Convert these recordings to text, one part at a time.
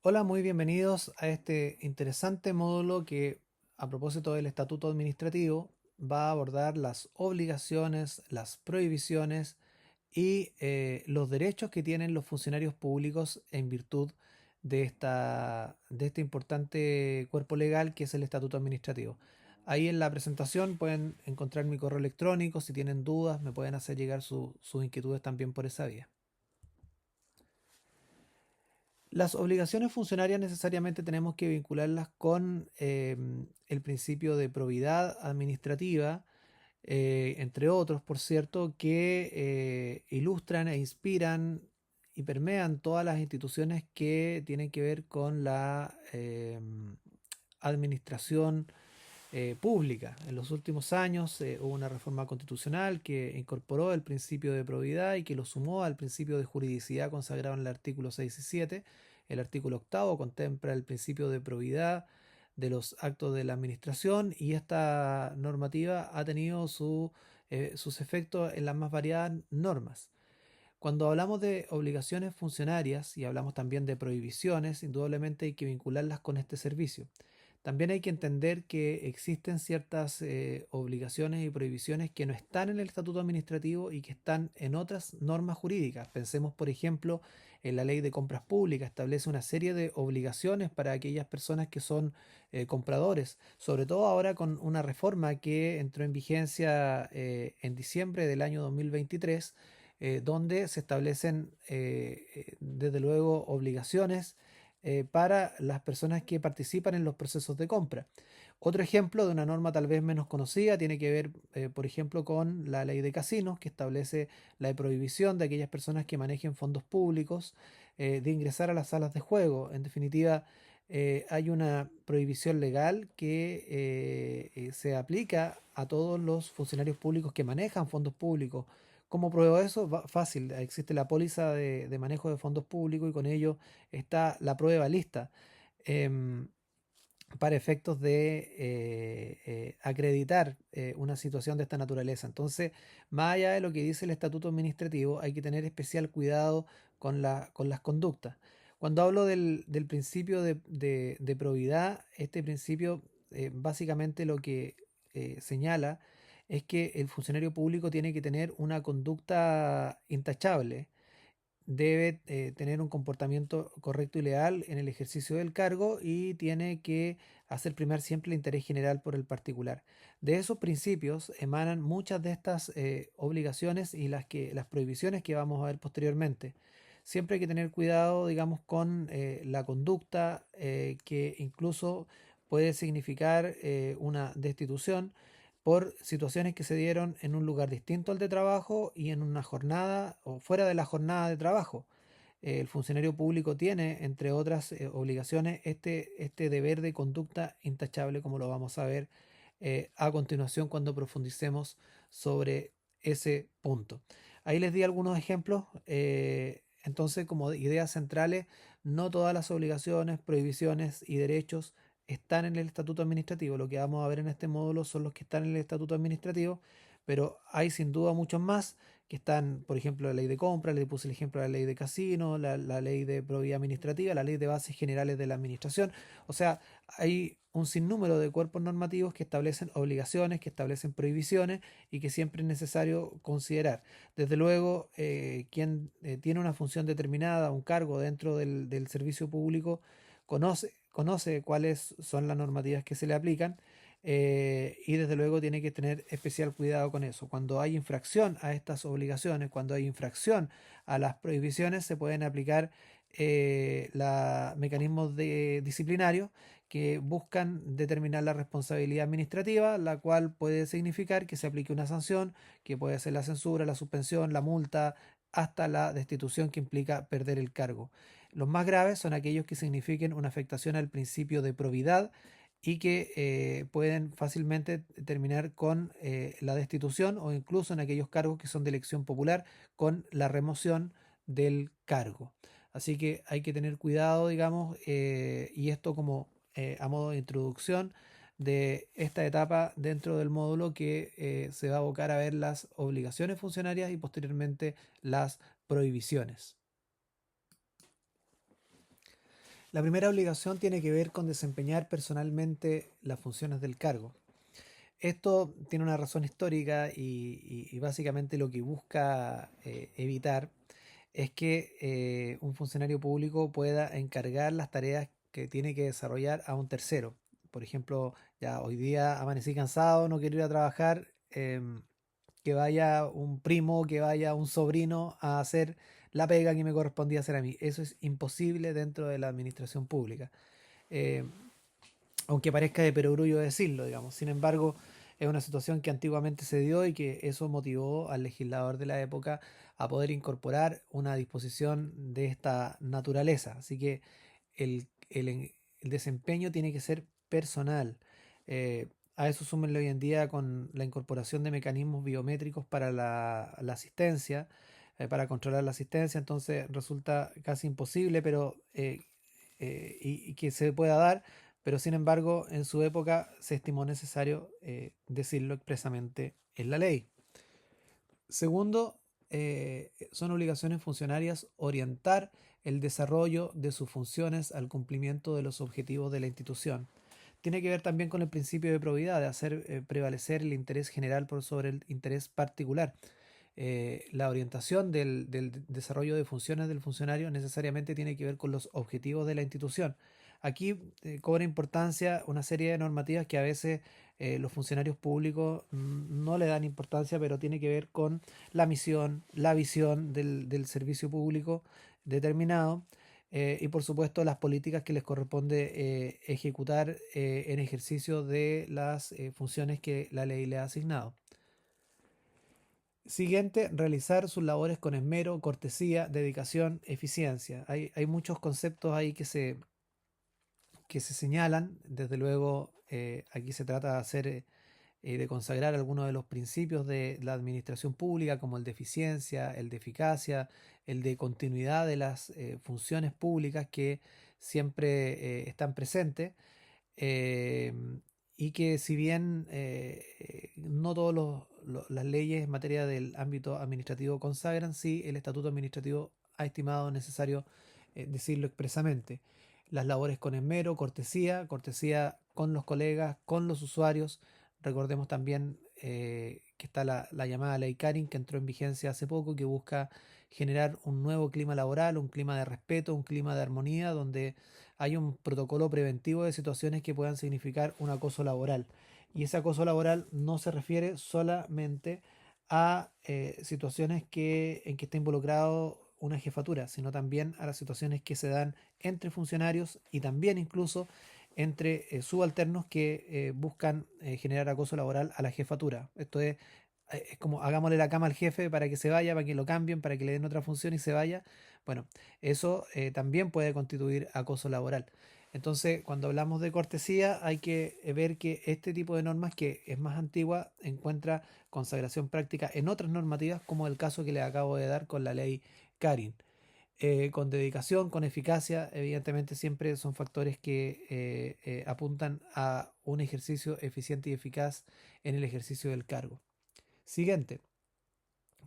Hola, muy bienvenidos a este interesante módulo que, a propósito del estatuto administrativo, va a abordar las obligaciones, las prohibiciones y los derechos que tienen los funcionarios públicos en virtud de este importante cuerpo legal que es el estatuto administrativo. Ahí en la presentación pueden encontrar mi correo electrónico. Si tienen dudas, me pueden hacer llegar sus inquietudes también por esa vía. Las obligaciones funcionarias necesariamente tenemos que vincularlas con el principio de probidad administrativa, entre otros, por cierto, que ilustran e inspiran y permean todas las instituciones que tienen que ver con la administración pública. En los últimos años hubo una reforma constitucional que incorporó el principio de probidad y que lo sumó al principio de juridicidad consagrado en el artículo 6 y 7. El artículo octavo contempla el principio de probidad de los actos de la administración, y esta normativa ha tenido sus efectos en las más variadas normas. Cuando hablamos de obligaciones funcionarias y hablamos también de prohibiciones, indudablemente hay que vincularlas con este servicio. También hay que entender que existen ciertas obligaciones y prohibiciones que no están en el estatuto administrativo y que están en otras normas jurídicas. Pensemos, por ejemplo, en la ley de compras públicas. Establece una serie de obligaciones para aquellas personas que son compradores, sobre todo ahora con una reforma que entró en vigencia en diciembre del año 2023, donde se establecen desde luego obligaciones para las personas que participan en los procesos de compra. Otro ejemplo de una norma tal vez menos conocida tiene que ver, por ejemplo, con la ley de casinos, que establece la prohibición de aquellas personas que manejen fondos públicos de ingresar a las salas de juego. En definitiva, hay una prohibición legal que se aplica a todos los funcionarios públicos que manejan fondos públicos. ¿Cómo pruebo eso? Fácil, existe la póliza de manejo de fondos públicos y con ello está la prueba lista em, para efectos de acreditar una situación de esta naturaleza. Entonces, más allá de lo que dice el estatuto administrativo, hay que tener especial cuidado con las conductas. Cuando hablo del principio de probidad, este principio básicamente lo que señala es que el funcionario público tiene que tener una conducta intachable. Debe tener un comportamiento correcto y leal en el ejercicio del cargo, y tiene que hacer primar siempre el interés general por el particular. De esos principios emanan muchas de estas obligaciones y las prohibiciones que vamos a ver posteriormente. Siempre hay que tener cuidado, digamos, con la conducta que incluso puede significar una destitución por situaciones que se dieron en un lugar distinto al de trabajo y en una jornada o fuera de la jornada de trabajo. El funcionario público tiene, entre otras obligaciones, este deber de conducta intachable, como lo vamos a ver a continuación cuando profundicemos sobre ese punto. Ahí les di algunos ejemplos. Entonces, como ideas centrales, no todas las obligaciones, prohibiciones y derechos están en el estatuto administrativo. Lo que vamos a ver en este módulo son los que están en el estatuto administrativo, pero hay sin duda muchos más que están, por ejemplo, la ley de compra. Le puse el ejemplo de la ley de casino, la ley de probidad administrativa, la ley de bases generales de la administración. O sea, hay un sinnúmero de cuerpos normativos que establecen obligaciones, que establecen prohibiciones y que siempre es necesario considerar. Desde luego, quien tiene una función determinada, un cargo dentro del servicio público, conoce cuáles son las normativas que se le aplican, y desde luego tiene que tener especial cuidado con eso. Cuando hay infracción a estas obligaciones, cuando hay infracción a las prohibiciones, se pueden aplicar mecanismos disciplinarios que buscan determinar la responsabilidad administrativa, la cual puede significar que se aplique una sanción, que puede ser la censura, la suspensión, la multa, hasta la destitución, que implica perder el cargo. Los más graves son aquellos que signifiquen una afectación al principio de probidad y que pueden fácilmente terminar con la destitución, o incluso en aquellos cargos que son de elección popular, con la remoción del cargo. Así que hay que tener cuidado, digamos, y esto como a modo de introducción de esta etapa dentro del módulo que se va a abocar a ver las obligaciones funcionarias y posteriormente las prohibiciones. La primera obligación tiene que ver con desempeñar personalmente las funciones del cargo. Esto tiene una razón histórica y básicamente lo que busca evitar es que un funcionario público pueda encargar las tareas que tiene que desarrollar a un tercero. Por ejemplo, ya hoy día amanecí cansado, no quiero ir a trabajar, que vaya un primo, que vaya un sobrino a hacer la pega que me correspondía hacer a mí. Eso es imposible dentro de la administración pública. Eh, Aunque parezca de perogrullo decirlo, digamos. Sin embargo, es una situación que antiguamente se dio y que eso motivó al legislador de la época a poder incorporar una disposición de esta naturaleza. Así que el desempeño tiene que ser personal. A eso súmenle hoy en día con la incorporación de mecanismos biométricos para la asistencia, para controlar la asistencia, entonces resulta casi imposible, pero y que se pueda dar, pero sin embargo en su época se estimó necesario decirlo expresamente en la ley. Segundo, son obligaciones funcionarias orientar el desarrollo de sus funciones al cumplimiento de los objetivos de la institución. Tiene que ver también con el principio de probidad, de hacer prevalecer el interés general por sobre el interés particular. La orientación del desarrollo de funciones del funcionario necesariamente tiene que ver con los objetivos de la institución. Aquí cobra importancia una serie de normativas que a veces los funcionarios públicos no le dan importancia, pero tiene que ver con la misión, la visión del servicio público determinado y por supuesto las políticas que les corresponde ejecutar en ejercicio de las funciones que la ley le ha asignado. Siguiente, realizar sus labores con esmero, cortesía, dedicación, eficiencia. Hay muchos conceptos ahí que se señalan. Desde luego, aquí se trata de hacer, de consagrar algunos de los principios de la administración pública, como el de eficiencia, el de eficacia, el de continuidad de las funciones públicas que siempre están presentes. eh, y que si bien no todas las leyes en materia del ámbito administrativo consagran, sí el estatuto administrativo ha estimado necesario decirlo expresamente. Las labores con esmero, cortesía, cortesía con los colegas, con los usuarios. Recordemos también que está la llamada Ley Carin, que entró en vigencia hace poco, que busca generar un nuevo clima laboral, un clima de respeto, un clima de armonía, donde hay un protocolo preventivo de situaciones que puedan significar un acoso laboral. Y ese acoso laboral no se refiere solamente a situaciones en que está involucrado una jefatura, sino también a las situaciones que se dan entre funcionarios y también incluso entre subalternos que buscan generar acoso laboral a la jefatura. Esto es como hagámosle la cama al jefe para que se vaya, para que lo cambien, para que le den otra función y se vaya. Bueno, eso también puede constituir acoso laboral. Entonces, cuando hablamos de cortesía, hay que ver que este tipo de normas, que es más antigua, encuentra consagración práctica en otras normativas, como el caso que les acabo de dar con la ley Carin. Con dedicación, con eficacia, evidentemente siempre son factores que apuntan a un ejercicio eficiente y eficaz en el ejercicio del cargo. Siguiente,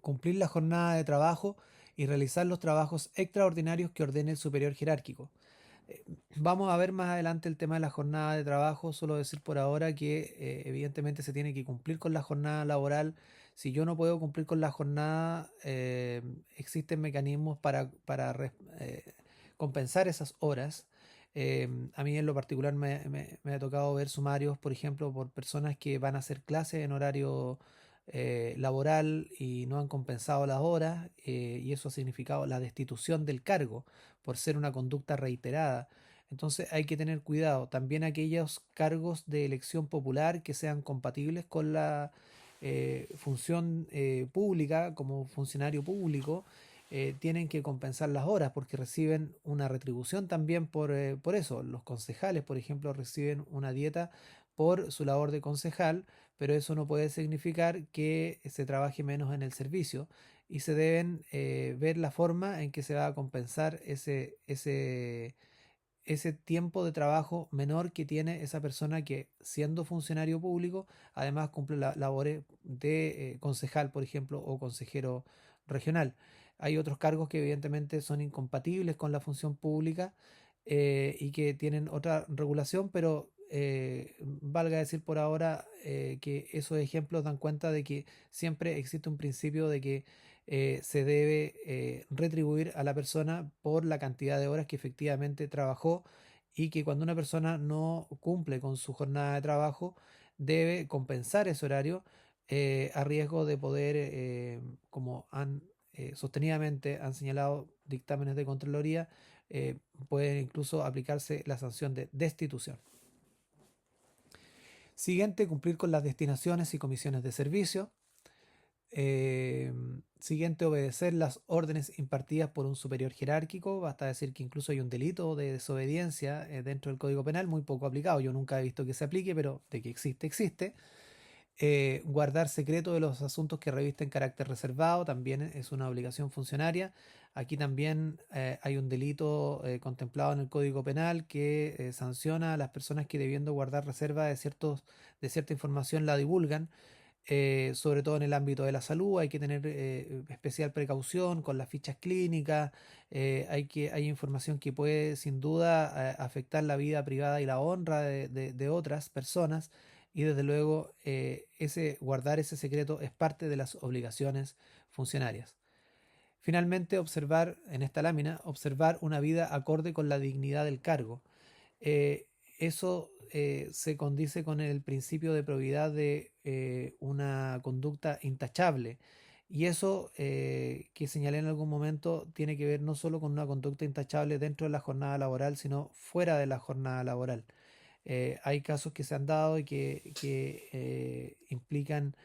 cumplir la jornada de trabajo y realizar los trabajos extraordinarios que ordene el superior jerárquico. Eh, Vamos a ver más adelante el tema de la jornada de trabajo, solo decir por ahora que evidentemente se tiene que cumplir con la jornada laboral. Si yo no puedo cumplir con la jornada, existen mecanismos para compensar esas horas. A mí en lo particular me ha tocado ver sumarios, por ejemplo, por personas que van a hacer clases en horario laboral y no han compensado las horas y eso ha significado la destitución del cargo por ser una conducta reiterada. Entonces hay que tener cuidado. También aquellos cargos de elección popular que sean compatibles con la función pública como funcionario público tienen que compensar las horas porque reciben una retribución también por eso. Los concejales, por ejemplo, reciben una dieta por su labor de concejal, pero eso no puede significar que se trabaje menos en el servicio y se deben ver la forma en que se va a compensar ese tiempo de trabajo menor que tiene esa persona que siendo funcionario público además cumple las labores de concejal, por ejemplo, o consejero regional. Hay otros cargos que evidentemente son incompatibles con la función pública y que tienen otra regulación, pero valga decir por ahora que esos ejemplos dan cuenta de que siempre existe un principio de que se debe retribuir a la persona por la cantidad de horas que efectivamente trabajó y que cuando una persona no cumple con su jornada de trabajo debe compensar ese horario a riesgo de poder, como han sostenidamente han señalado dictámenes de Contraloría, eh, puede incluso aplicarse la sanción de destitución. Siguiente, cumplir con las destinaciones y comisiones de servicio. Eh, Siguiente, obedecer las órdenes impartidas por un superior jerárquico. Basta decir que incluso hay un delito de desobediencia dentro del Código Penal, muy poco aplicado. Yo nunca he visto que se aplique, pero de que existe, existe. Guardar secreto de los asuntos que revisten carácter reservado también es una obligación funcionaria. Aquí también hay un delito contemplado en el Código Penal que sanciona a las personas que debiendo guardar reserva de cierta información la divulgan, sobre todo en el ámbito de la salud. Hay que tener especial precaución con las fichas clínicas. Hay información que puede sin duda afectar la vida privada y la honra de otras personas y desde luego guardar ese secreto es parte de las obligaciones funcionarias. Finalmente, observar en esta lámina, observar una vida acorde con la dignidad del cargo. Eso se condice con el principio de probidad de una conducta intachable. Y eso que señalé en algún momento tiene que ver no solo con una conducta intachable dentro de la jornada laboral, sino fuera de la jornada laboral. Hay casos que se han dado y que implican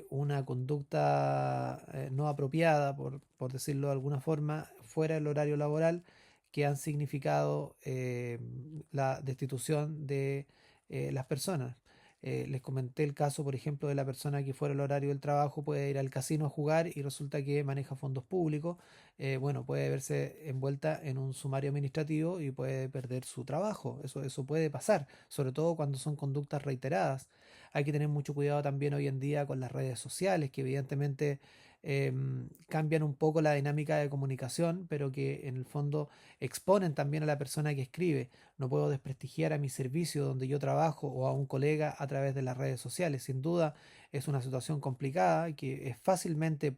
una conducta no apropiada, por decirlo de alguna forma, fuera del horario laboral, que han significado la destitución de las personas. Les comenté el caso, por ejemplo, de la persona que fuera el horario del trabajo puede ir al casino a jugar y resulta que maneja fondos públicos. Bueno, puede verse envuelta en un sumario administrativo y puede perder su trabajo. Eso puede pasar, sobre todo cuando son conductas reiteradas. Hay que tener mucho cuidado también hoy en día con las redes sociales, que evidentemente cambian un poco la dinámica de comunicación, pero que en el fondo exponen también a la persona que escribe. No puedo desprestigiar a mi servicio donde yo trabajo o a un colega a través de las redes sociales. Sin duda es una situación complicada que fácilmente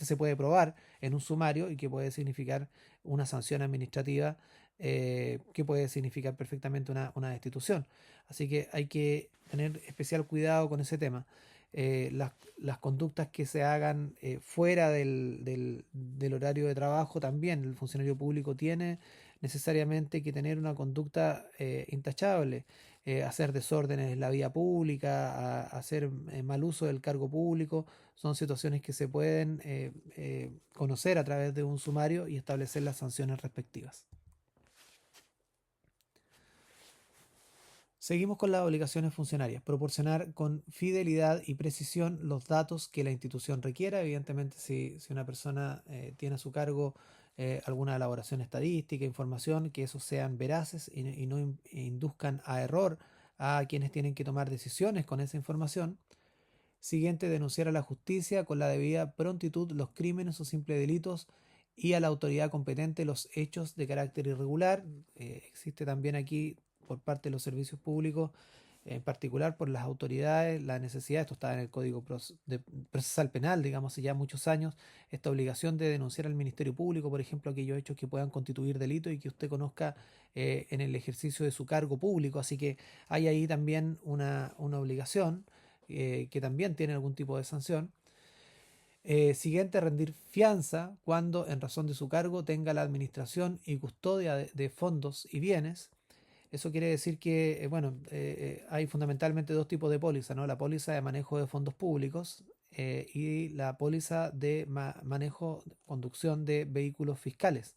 se puede probar en un sumario y que puede significar una sanción administrativa, que puede significar perfectamente una destitución. Así que hay que tener especial cuidado con ese tema. Las conductas que se hagan fuera del horario de trabajo también, el funcionario público tiene necesariamente que tener una conducta intachable, hacer desórdenes en la vía pública, hacer mal uso del cargo público, son situaciones que se pueden conocer a través de un sumario y establecer las sanciones respectivas. Seguimos con las obligaciones funcionarias. Proporcionar con fidelidad y precisión los datos que la institución requiera. Evidentemente, si una persona tiene a su cargo alguna elaboración estadística, información, que esos sean veraces y no induzcan a error a quienes tienen que tomar decisiones con esa información. Siguiente, denunciar a la justicia con la debida prontitud los crímenes o simples delitos y a la autoridad competente los hechos de carácter irregular. Existe también aquí por parte de los servicios públicos, en particular por las autoridades, la necesidad, esto está en el Código Procesal Penal, digamos, hace ya muchos años, esta obligación de denunciar al Ministerio Público, por ejemplo, aquellos hechos que puedan constituir delito y que usted conozca en el ejercicio de su cargo público. Así que hay ahí también una obligación que también tiene algún tipo de sanción. Siguiente, rendir fianza cuando en razón de su cargo tenga la administración y custodia de fondos y bienes. Eso quiere decir que, bueno, hay fundamentalmente dos tipos de póliza, ¿no? La póliza de manejo de fondos públicos y la póliza de manejo, conducción de vehículos fiscales.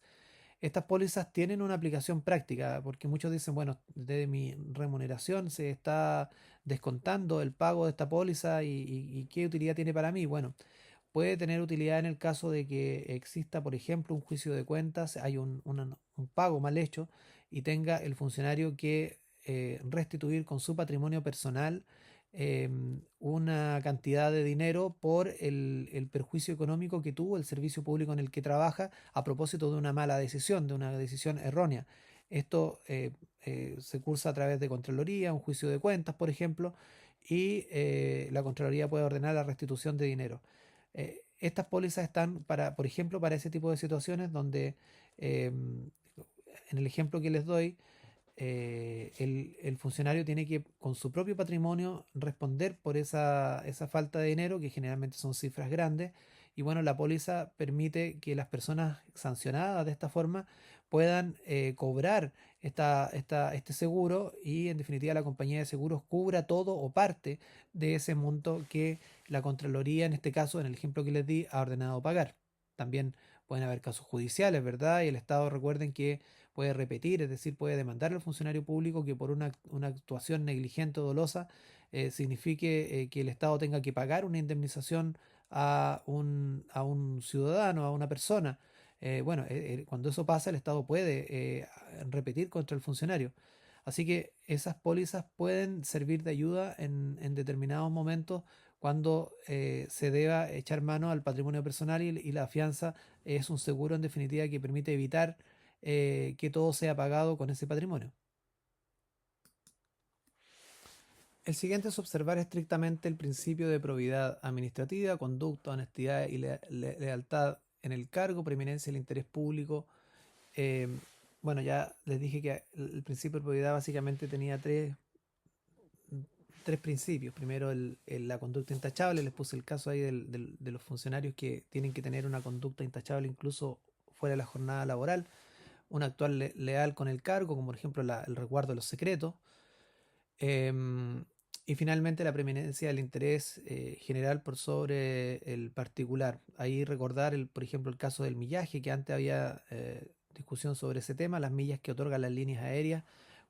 Estas pólizas tienen una aplicación práctica, porque muchos dicen, bueno, de mi remuneración se está descontando el pago de esta póliza y qué utilidad tiene para mí. Bueno, puede tener utilidad en el caso de que exista, por ejemplo, un juicio de cuentas, hay un pago mal hecho y tenga el funcionario que restituir con su patrimonio personal una cantidad de dinero por el perjuicio económico que tuvo el servicio público en el que trabaja a propósito de una mala decisión, de una decisión errónea. Esto se cursa a través de Contraloría, un juicio de cuentas, por ejemplo, y la Contraloría puede ordenar la restitución de dinero. Estas pólizas están para, por ejemplo, para ese tipo de situaciones donde, en el ejemplo que les doy, el funcionario tiene que, con su propio patrimonio, responder por esa falta de dinero, que generalmente son cifras grandes. Y bueno, la póliza permite que las personas sancionadas de esta forma puedan cobrar este seguro y en definitiva la compañía de seguros cubra todo o parte de ese monto que la Contraloría, en este caso, en el ejemplo que les di, ha ordenado pagar. También pueden haber casos judiciales, ¿verdad? Y el Estado, recuerden que puede repetir, es decir, puede demandar al funcionario público que por una actuación negligente o dolosa signifique que el Estado tenga que pagar una indemnización a un ciudadano, a una persona. Cuando eso pasa, el Estado puede repetir contra el funcionario. Así que esas pólizas pueden servir de ayuda en determinados momentos cuando se deba echar mano al patrimonio personal y la fianza es un seguro en definitiva que permite evitar que todo sea pagado con ese patrimonio. El siguiente es observar estrictamente el principio de probidad administrativa, conducta, honestidad y lealtad en el cargo, preeminencia del interés público. Eh, bueno, ya les dije que el principio de probidad básicamente tenía tres principios. Primero, la conducta intachable. Les puse el caso ahí de los funcionarios que tienen que tener una conducta intachable incluso fuera de la jornada laboral. Un actuar leal con el cargo, como por ejemplo el resguardo de los secretos. Em, y finalmente la preeminencia del interés general por sobre el particular. Ahí recordar, por ejemplo, el caso del millaje, que antes había discusión sobre ese tema, las millas que otorgan las líneas aéreas,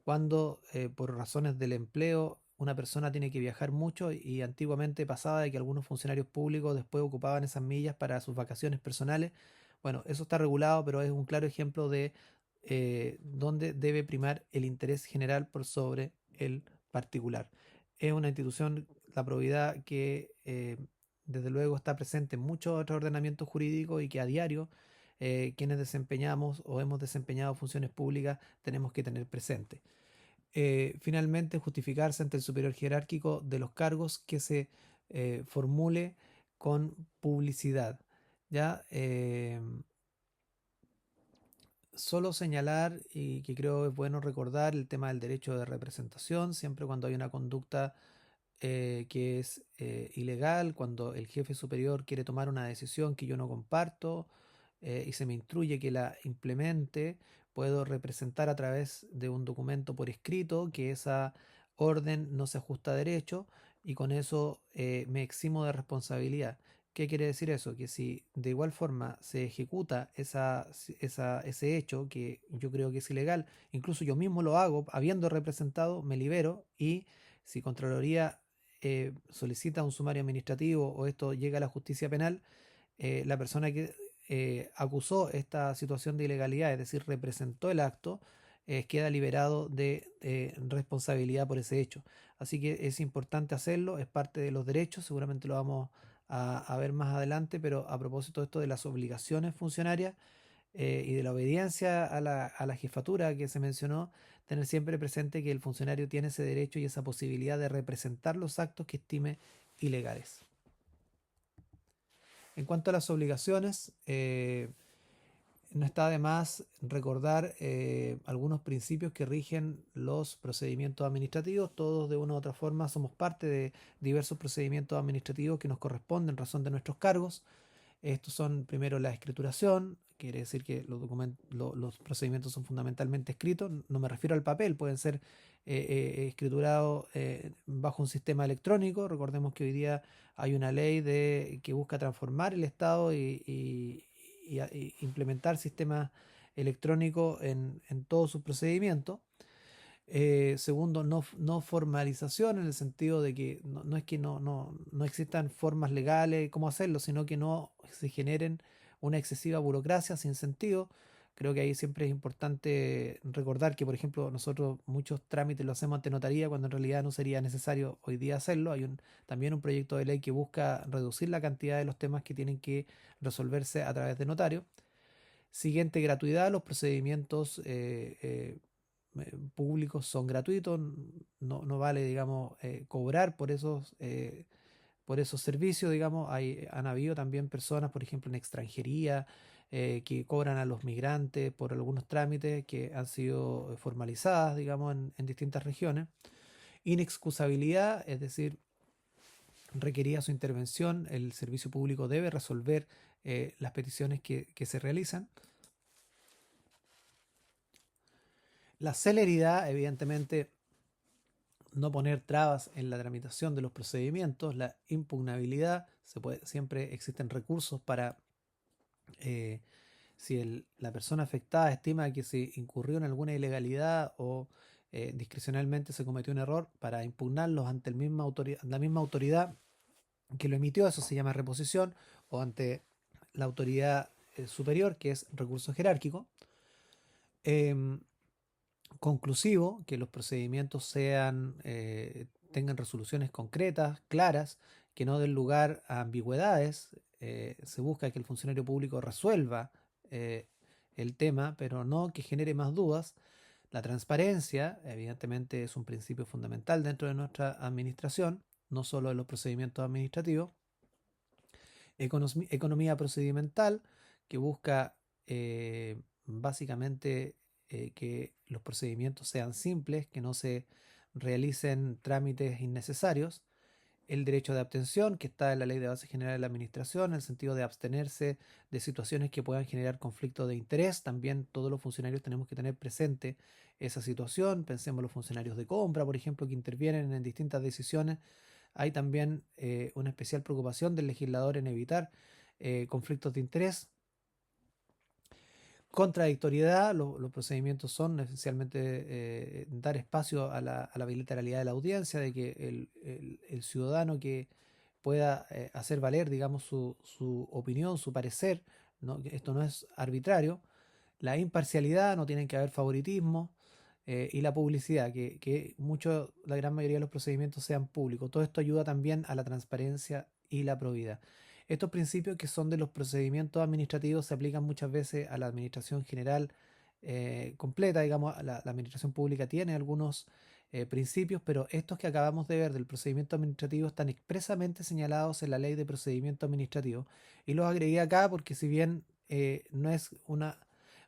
cuando por razones del empleo una persona tiene que viajar mucho y antiguamente pasaba de que algunos funcionarios públicos después ocupaban esas millas para sus vacaciones personales. Bueno, eso está regulado, pero es un claro ejemplo de donde debe primar el interés general por sobre el particular. Es una institución, la probidad, que desde luego está presente en muchos otros ordenamientos jurídicos y que a diario quienes desempeñamos o hemos desempeñado funciones públicas tenemos que tener presente. Finalmente, justificarse ante el superior jerárquico de los cargos que se formule con publicidad. ¿Ya? Solo señalar, y que creo es bueno recordar, el tema del derecho de representación, siempre cuando hay una conducta que es ilegal, cuando el jefe superior quiere tomar una decisión que yo no comparto y se me instruye que la implemente, puedo representar a través de un documento por escrito que esa orden no se ajusta a derecho y con eso me eximo de responsabilidad. ¿Qué quiere decir eso? Que si de igual forma se ejecuta ese hecho que yo creo que es ilegal, incluso yo mismo lo hago, habiendo representado, me libero y si Contraloría solicita un sumario administrativo o esto llega a la justicia penal, la persona que acusó esta situación de ilegalidad, es decir, representó el acto, queda liberado de responsabilidad por ese hecho. Así que es importante hacerlo, es parte de los derechos, seguramente lo vamos a ver más adelante, pero a propósito de esto de las obligaciones funcionarias, y de la obediencia a la jefatura que se mencionó, tener siempre presente que el funcionario tiene ese derecho y esa posibilidad de representar los actos que estime ilegales. En cuanto a las obligaciones, no está de más recordar algunos principios que rigen los procedimientos administrativos. Todos de una u otra forma somos parte de diversos procedimientos administrativos que nos corresponden en razón de nuestros cargos. Estos son primero la escrituración, quiere decir que los procedimientos son fundamentalmente escritos. No me refiero al papel, pueden ser escriturados bajo un sistema electrónico. Recordemos que hoy día hay una ley que busca transformar el Estado y implementar sistemas electrónicos en todos sus procedimientos. Segundo, no formalización en el sentido de que no es que no existan formas legales cómo hacerlo, sino que no se generen una excesiva burocracia sin sentido. Creo que ahí siempre es importante recordar que, por ejemplo, nosotros muchos trámites lo hacemos ante notaría cuando en realidad no sería necesario hoy día hacerlo. Hay también un proyecto de ley que busca reducir la cantidad de los temas que tienen que resolverse a través de notario. Siguiente, gratuidad. Los procedimientos públicos son gratuitos. No vale, digamos, cobrar por esos servicios, digamos. Han habido también personas, por ejemplo, en extranjería, que cobran a los migrantes por algunos trámites que han sido formalizadas, digamos, en distintas regiones. Inexcusabilidad, es decir, requerida su intervención, el servicio público debe resolver las peticiones que se realizan. La celeridad, evidentemente, no poner trabas en la tramitación de los procedimientos. La impugnabilidad, siempre existen recursos para, eh, si la persona afectada estima que se incurrió en alguna ilegalidad o discrecionalmente se cometió un error, para impugnarlos ante la misma autoridad que lo emitió. Eso se llama reposición, o ante la autoridad superior, que es recurso jerárquico. Em, Conclusivo, que los procedimientos tengan resoluciones concretas, claras, que no den lugar a ambigüedades. Se busca que el funcionario público resuelva eh, el tema, pero no que genere más dudas. La transparencia, evidentemente, es un principio fundamental dentro de nuestra administración, no solo de los procedimientos administrativos. Economía procedimental, que busca básicamente que los procedimientos sean simples, que no se realicen trámites innecesarios. El derecho de abstención, que está en la Ley de Base General de la Administración, en el sentido de abstenerse de situaciones que puedan generar conflicto de interés. También todos los funcionarios tenemos que tener presente esa situación. Pensemos en los funcionarios de compra, por ejemplo, que intervienen en distintas decisiones. Hay también una especial preocupación del legislador en evitar conflictos de interés. Contradictoriedad, los procedimientos son esencialmente dar espacio a la bilateralidad de la audiencia, de que el ciudadano que pueda hacer valer, digamos, su opinión, su parecer, ¿no? Que esto no es arbitrario. La imparcialidad, no tienen que haber favoritismo. Y la publicidad, la gran mayoría de los procedimientos sean públicos. Todo esto ayuda también a la transparencia y la probidad. Estos principios, que son de los procedimientos administrativos, se aplican muchas veces a la administración general completa. Digamos, la administración pública tiene algunos principios, pero estos que acabamos de ver del procedimiento administrativo están expresamente señalados en la Ley de Procedimiento Administrativo. Y los agregué acá porque, si bien no es una...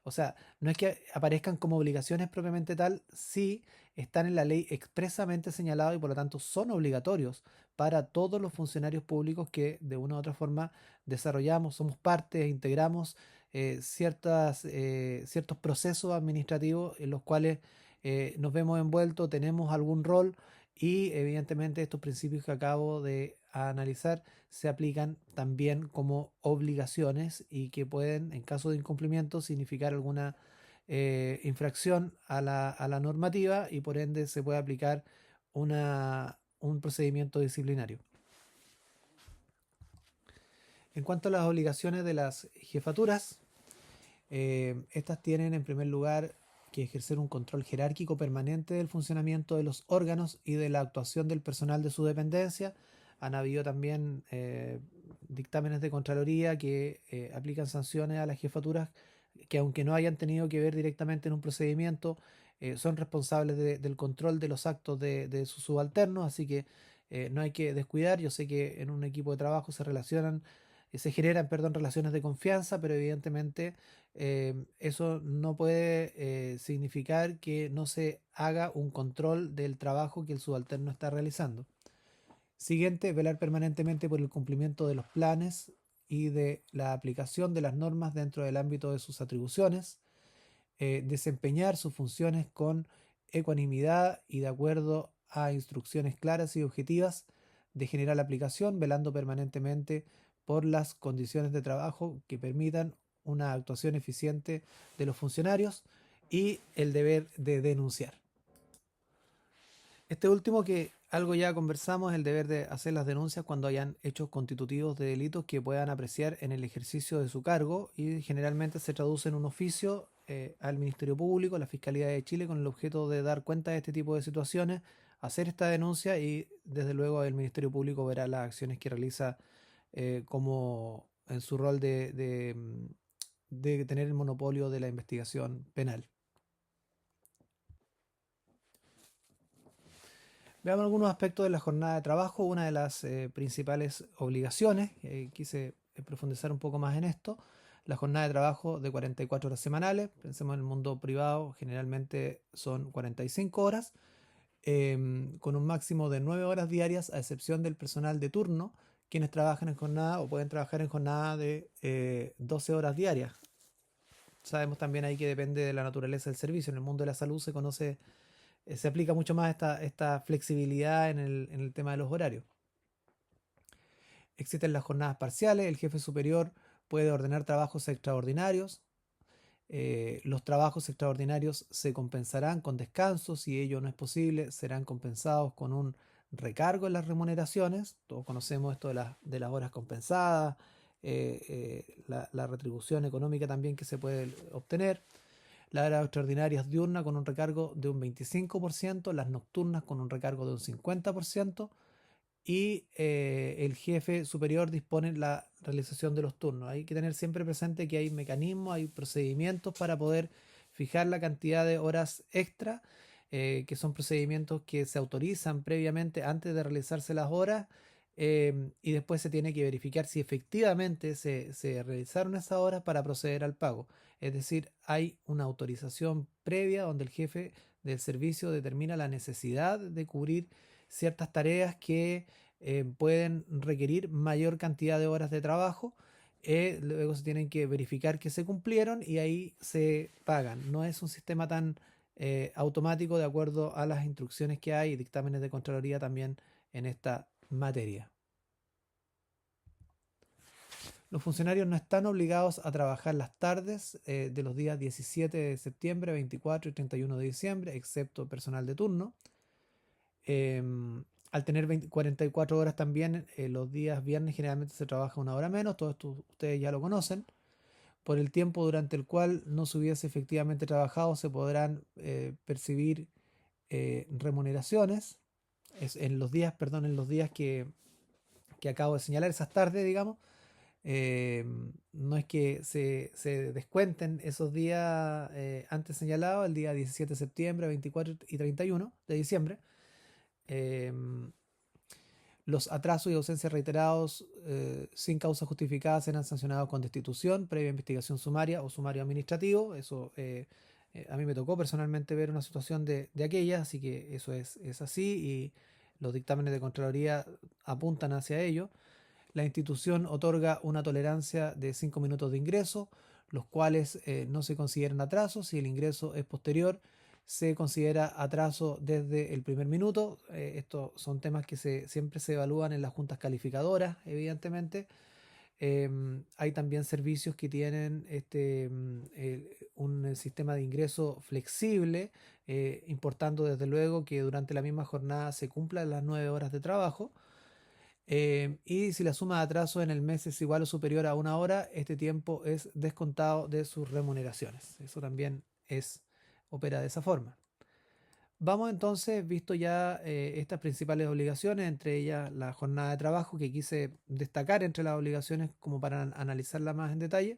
O sea, no es que aparezcan como obligaciones propiamente tal, sí están en la ley expresamente señalados y por lo tanto son obligatorios para todos los funcionarios públicos que de una u otra forma desarrollamos, somos parte e integramos ciertos procesos administrativos en los cuales nos vemos envueltos, tenemos algún rol, y evidentemente estos principios que acabo de analizar se aplican también como obligaciones, y que pueden, en caso de incumplimiento, significar alguna infracción a la normativa, y por ende se puede aplicar un procedimiento disciplinario. En cuanto a las obligaciones de las jefaturas, estas tienen en primer lugar que ejercer un control jerárquico permanente del funcionamiento de los órganos y de la actuación del personal de su dependencia. Han habido también dictámenes de Contraloría que aplican sanciones a las jefaturas que, aunque no hayan tenido que ver directamente en un procedimiento, son responsables del control de los actos de sus subalternos. Así que no hay que descuidar. Yo sé que en un equipo de trabajo se generan, perdón, relaciones de confianza, pero evidentemente eso no puede significar que no se haga un control del trabajo que el subalterno está realizando. Siguiente, velar permanentemente por el cumplimiento de los planes y de la aplicación de las normas dentro del ámbito de sus atribuciones. Desempeñar sus funciones con ecuanimidad y de acuerdo a instrucciones claras y objetivas de general aplicación, velando permanentemente por las condiciones de trabajo que permitan una actuación eficiente de los funcionarios, y el deber de denunciar. Este último, que algo ya conversamos, el deber de hacer las denuncias cuando hayan hechos constitutivos de delitos que puedan apreciar en el ejercicio de su cargo, y generalmente se traduce en un oficio al Ministerio Público, la Fiscalía de Chile, con el objeto de dar cuenta de este tipo de situaciones, hacer esta denuncia y desde luego el Ministerio Público verá las acciones que realiza como en su rol de tener el monopolio de la investigación penal. Veamos algunos aspectos de la jornada de trabajo. Una de las principales obligaciones, quise profundizar un poco más en esto, la jornada de trabajo de 44 horas semanales. Pensemos en el mundo privado, generalmente son 45 horas, con un máximo de 9 horas diarias, a excepción del personal de turno, quienes trabajan en jornada o pueden trabajar en jornada de 12 horas diarias. Sabemos también ahí que depende de la naturaleza del servicio. En el mundo de la salud se aplica mucho más esta flexibilidad en el tema de los horarios. Existen las jornadas parciales, el jefe superior puede ordenar trabajos extraordinarios. Los trabajos extraordinarios se compensarán con descansos. Si ello no es posible, serán compensados con un recargo en las remuneraciones. Todos conocemos esto de las horas compensadas, la retribución económica también que se puede obtener. Las horas extraordinarias diurnas con un recargo de un 25%, las nocturnas con un recargo de un 50%, y el jefe superior dispone la realización de los turnos. Hay que tener siempre presente que hay mecanismos, hay procedimientos para poder fijar la cantidad de horas extra, que son procedimientos que se autorizan previamente antes de realizarse las horas, y después se tiene que verificar si efectivamente se realizaron esas horas para proceder al pago. Es decir, hay una autorización previa donde el jefe del servicio determina la necesidad de cubrir ciertas tareas que pueden requerir mayor cantidad de horas de trabajo. Luego se tienen que verificar que se cumplieron y ahí se pagan. No es un sistema tan automático, de acuerdo a las instrucciones que hay y dictámenes de Contraloría también en esta materia. Los funcionarios no están obligados a trabajar las tardes de los días 17 de septiembre, 24 y 31 de diciembre, excepto personal de turno. Al tener 44 horas también, los días viernes generalmente se trabaja una hora menos. Todo esto ustedes ya lo conocen. Por el tiempo durante el cual no se hubiese efectivamente trabajado, se podrán percibir remuneraciones. En los días, perdón, en los días que acabo de señalar, esas tardes, digamos. No es que se descuenten esos días antes señalados, el día 17 de septiembre, 24 y 31 de diciembre. Los atrasos y ausencias reiterados sin causa justificada serán sancionados con destitución, previa investigación sumaria o sumario administrativo. Eso a mí me tocó personalmente ver una situación de aquella, así que eso es así y los dictámenes de Contraloría apuntan hacia ello. La institución otorga una tolerancia de 5 minutos de ingreso, los cuales no se consideran atrasos. Si el ingreso es posterior, se considera atraso desde el primer minuto. Estos son temas que siempre se evalúan en las juntas calificadoras, evidentemente. Hay también servicios que tienen un sistema de ingreso flexible, importando desde luego que durante la misma jornada se cumplan las 9 horas de trabajo. Y si la suma de atraso en el mes es igual o superior a una hora, este tiempo es descontado de sus remuneraciones. Eso también opera de esa forma. Vamos entonces, visto ya estas principales obligaciones, entre ellas la jornada de trabajo, que quise destacar entre las obligaciones como para analizarla más en detalle.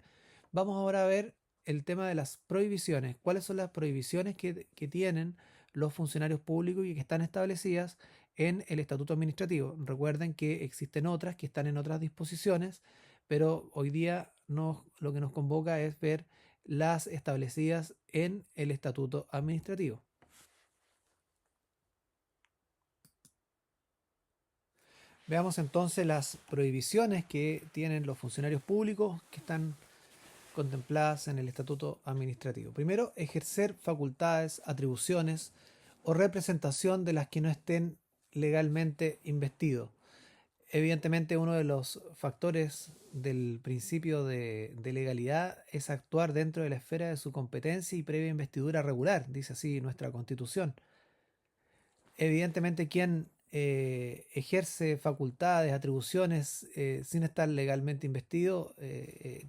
Vamos ahora a ver el tema de las prohibiciones. ¿Cuáles son las prohibiciones que tienen los funcionarios públicos y que están establecidas en el Estatuto Administrativo? Recuerden que existen otras que están en otras disposiciones, pero hoy día lo que nos convoca es ver las establecidas en el Estatuto Administrativo. Veamos entonces las prohibiciones que tienen los funcionarios públicos que están contempladas en el Estatuto Administrativo. Primero, ejercer facultades, atribuciones o representación de las que no estén legalmente investidos. Evidentemente, uno de los factores del principio de legalidad es actuar dentro de la esfera de su competencia y previa investidura regular, dice así nuestra Constitución. Evidentemente, quien ejerce facultades, atribuciones sin estar legalmente investido,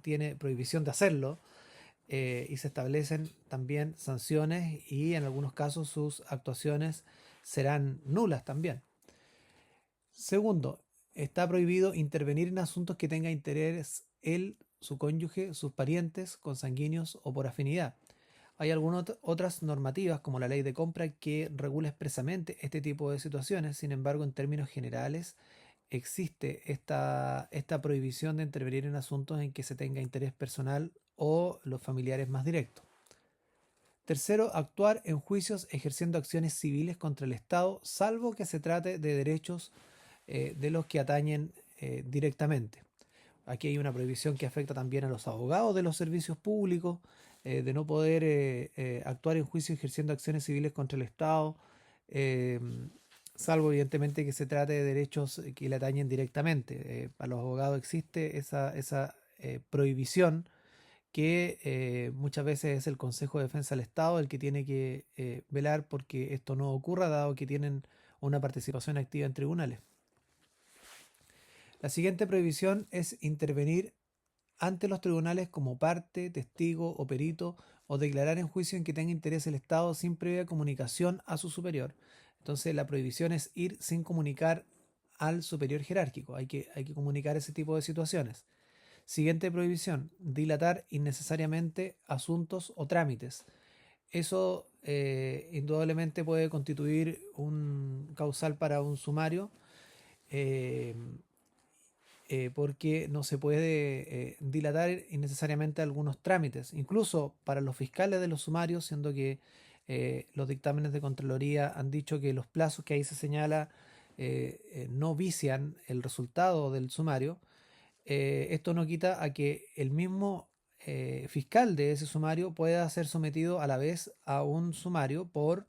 tiene prohibición de hacerlo. y se establecen también sanciones y en algunos casos sus actuaciones serán nulas también. Segundo, está prohibido intervenir en asuntos que tenga interés él, su cónyuge, sus parientes, consanguíneos o por afinidad. Hay algunas otras normativas, como la ley de compra, que regula expresamente este tipo de situaciones. Sin embargo, en términos generales, existe esta prohibición de intervenir en asuntos en que se tenga interés personal o los familiares más directos. Tercero, actuar en juicios ejerciendo acciones civiles contra el Estado, salvo que se trate de derechos de los que atañen directamente. Aquí hay una prohibición que afecta también a los abogados de los servicios públicos, de no poder actuar en juicio ejerciendo acciones civiles contra el Estado, eh, salvo evidentemente que se trate de derechos que le atañen directamente. Para los abogados existe esa prohibición que muchas veces es el Consejo de Defensa del Estado el que tiene que velar porque esto no ocurra, dado que tienen una participación activa en tribunales. La siguiente prohibición es intervenir ante los tribunales como parte, testigo o perito o declarar en juicio en que tenga interés el Estado sin previa comunicación a su superior. Entonces la prohibición es ir sin comunicar al superior jerárquico. Hay que comunicar ese tipo de situaciones. Siguiente prohibición, dilatar innecesariamente asuntos o trámites. Eso indudablemente puede constituir un causal para un sumario. eh, Porque no se puede dilatar innecesariamente algunos trámites, incluso para los fiscales de los sumarios, siendo que los dictámenes de Contraloría han dicho que los plazos que ahí se señala no vician el resultado del sumario. Esto no quita a que el mismo fiscal de ese sumario pueda ser sometido a la vez a un sumario por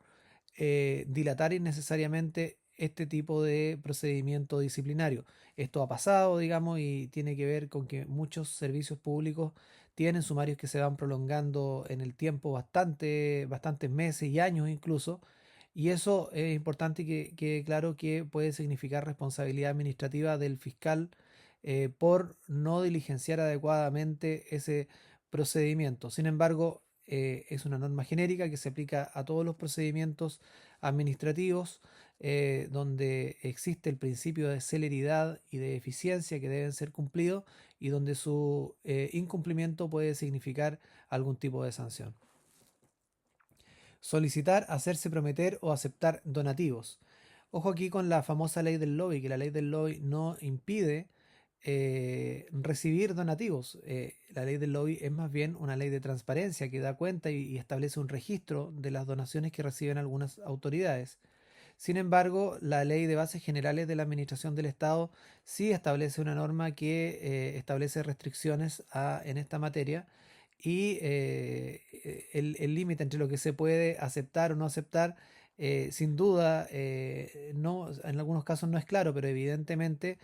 dilatar innecesariamente este tipo de procedimiento disciplinario. Esto ha pasado, digamos, y tiene que ver con que muchos servicios públicos tienen sumarios que se van prolongando en el tiempo bastantes meses y años incluso. Y eso es importante que quede claro que puede significar responsabilidad administrativa del fiscal por no diligenciar adecuadamente ese procedimiento. Sin embargo, es una norma genérica que se aplica a todos los procedimientos administrativos donde existe el principio de celeridad y de eficiencia que deben ser cumplidos y donde su incumplimiento puede significar algún tipo de sanción. Solicitar, hacerse prometer o aceptar donativos. Ojo aquí con la famosa ley del lobby, que la ley del lobby no impide recibir donativos. La ley del lobby es más bien una ley de transparencia que da cuenta y establece un registro de las donaciones que reciben algunas autoridades. Sin embargo, la ley de bases generales de la administración del Estado sí establece una norma que establece restricciones en esta materia y el límite entre lo que se puede aceptar o no aceptar, sin duda, no, en algunos casos no es claro, pero evidentemente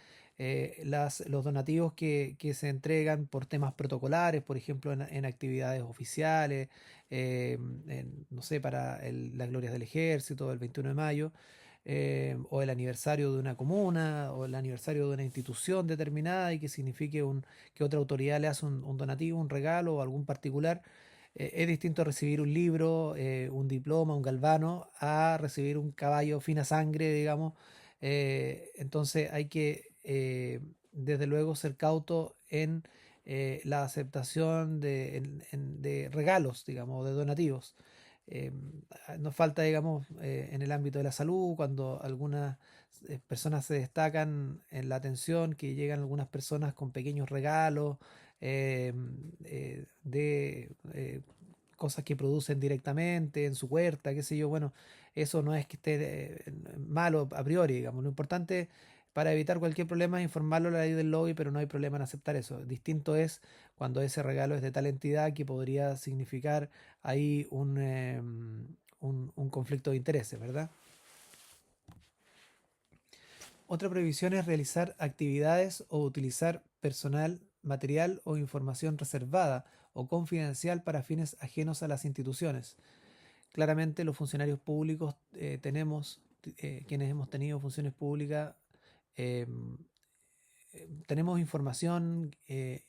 los donativos que se entregan por temas protocolares, por ejemplo, en actividades oficiales, no sé, para las glorias del ejército, el 21 de mayo, o el aniversario de una comuna, o el aniversario de una institución determinada y que signifique que otra autoridad le hace un donativo, un regalo o algún particular. Es distinto recibir un libro, un diploma, un galvano, a recibir un caballo fina sangre, digamos. Entonces hay que, desde luego, ser cauto en la aceptación de regalos, digamos, de donativos. Eh, Nos falta, digamos, en el ámbito de la salud, cuando algunas personas se destacan en la atención, que llegan algunas personas con pequeños regalos de cosas que producen directamente en su huerta, qué sé yo. Bueno, eso no es que esté malo a priori, digamos. Lo importante para evitar cualquier problema es informarlo a la ley del lobby, pero no hay problema en aceptar eso. Distinto es cuando ese regalo es de tal entidad que podría significar ahí un conflicto de intereses, ¿verdad? Otra prohibición es realizar actividades o utilizar personal, material o información reservada o confidencial para fines ajenos a las instituciones. Claramente los funcionarios públicos quienes hemos tenido funciones públicas, eh, tenemos información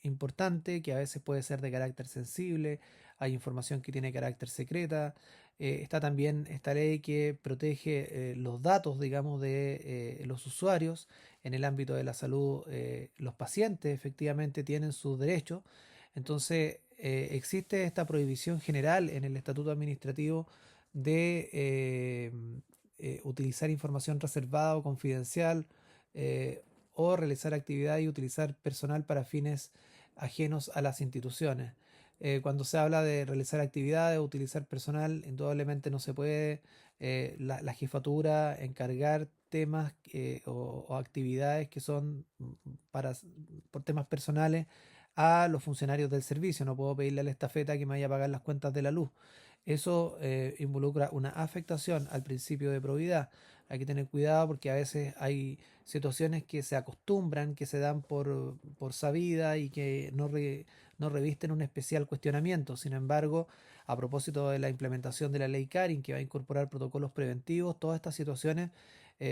importante que a veces puede ser de carácter sensible, hay información que tiene carácter secreta. Está también esta ley que protege los datos, digamos, de los usuarios en el ámbito de la salud. Los pacientes efectivamente tienen sus derechos. Entonces, existe esta prohibición general en el estatuto administrativo de utilizar información reservada o confidencial, o realizar actividades y utilizar personal para fines ajenos a las instituciones. Cuando se habla de realizar actividades o utilizar personal, indudablemente no se puede la jefatura encargar temas o actividades que son para, por temas personales a los funcionarios del servicio. No puedo pedirle a la estafeta que me vaya a pagar las cuentas de la luz. Eso involucra una afectación al principio de probidad. Hay que tener cuidado porque a veces hay situaciones que se acostumbran, que se dan por sabida y que no revisten un especial cuestionamiento. Sin embargo, a propósito de la implementación de la ley Karin, que va a incorporar protocolos preventivos, todas estas situaciones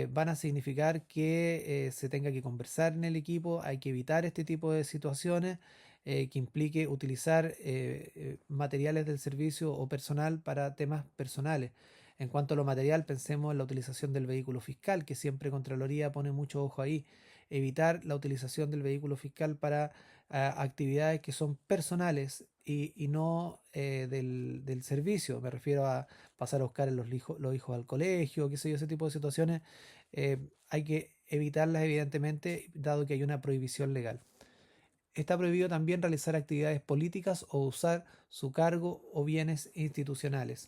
van a significar que se tenga que conversar en el equipo. Hay que evitar este tipo de situaciones que implique utilizar materiales del servicio o personal para temas personales. En cuanto a lo material, pensemos en la utilización del vehículo fiscal, que siempre Contraloría pone mucho ojo ahí. Evitar la utilización del vehículo fiscal para actividades que son personales y no del servicio. Me refiero a pasar a buscar a los hijos al colegio, qué sé yo, ese tipo de situaciones. Hay que evitarlas evidentemente, dado que hay una prohibición legal. Está prohibido también realizar actividades políticas o usar su cargo o bienes institucionales.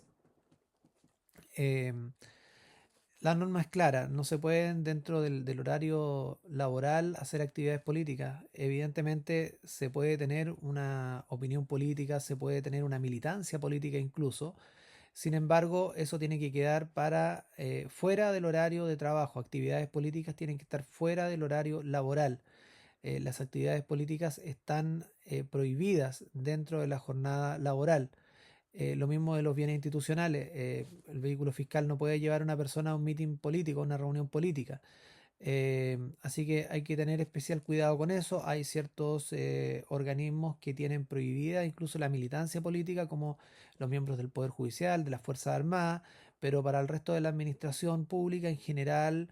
Eh, la norma es clara, no se pueden dentro del horario laboral hacer actividades políticas. Evidentemente se puede tener una opinión política, se puede tener una militancia política incluso. Sin embargo, eso tiene que quedar para fuera del horario de trabajo. Actividades políticas tienen que estar fuera del horario laboral. Las actividades políticas están prohibidas dentro de la jornada laboral. Lo mismo de los bienes institucionales. El vehículo fiscal no puede llevar a una persona a un mitin político, a una reunión política. Así que hay que tener especial cuidado con eso. Hay ciertos organismos que tienen prohibida incluso la militancia política, como los miembros del Poder Judicial, de las Fuerzas Armadas, pero para el resto de la administración pública en general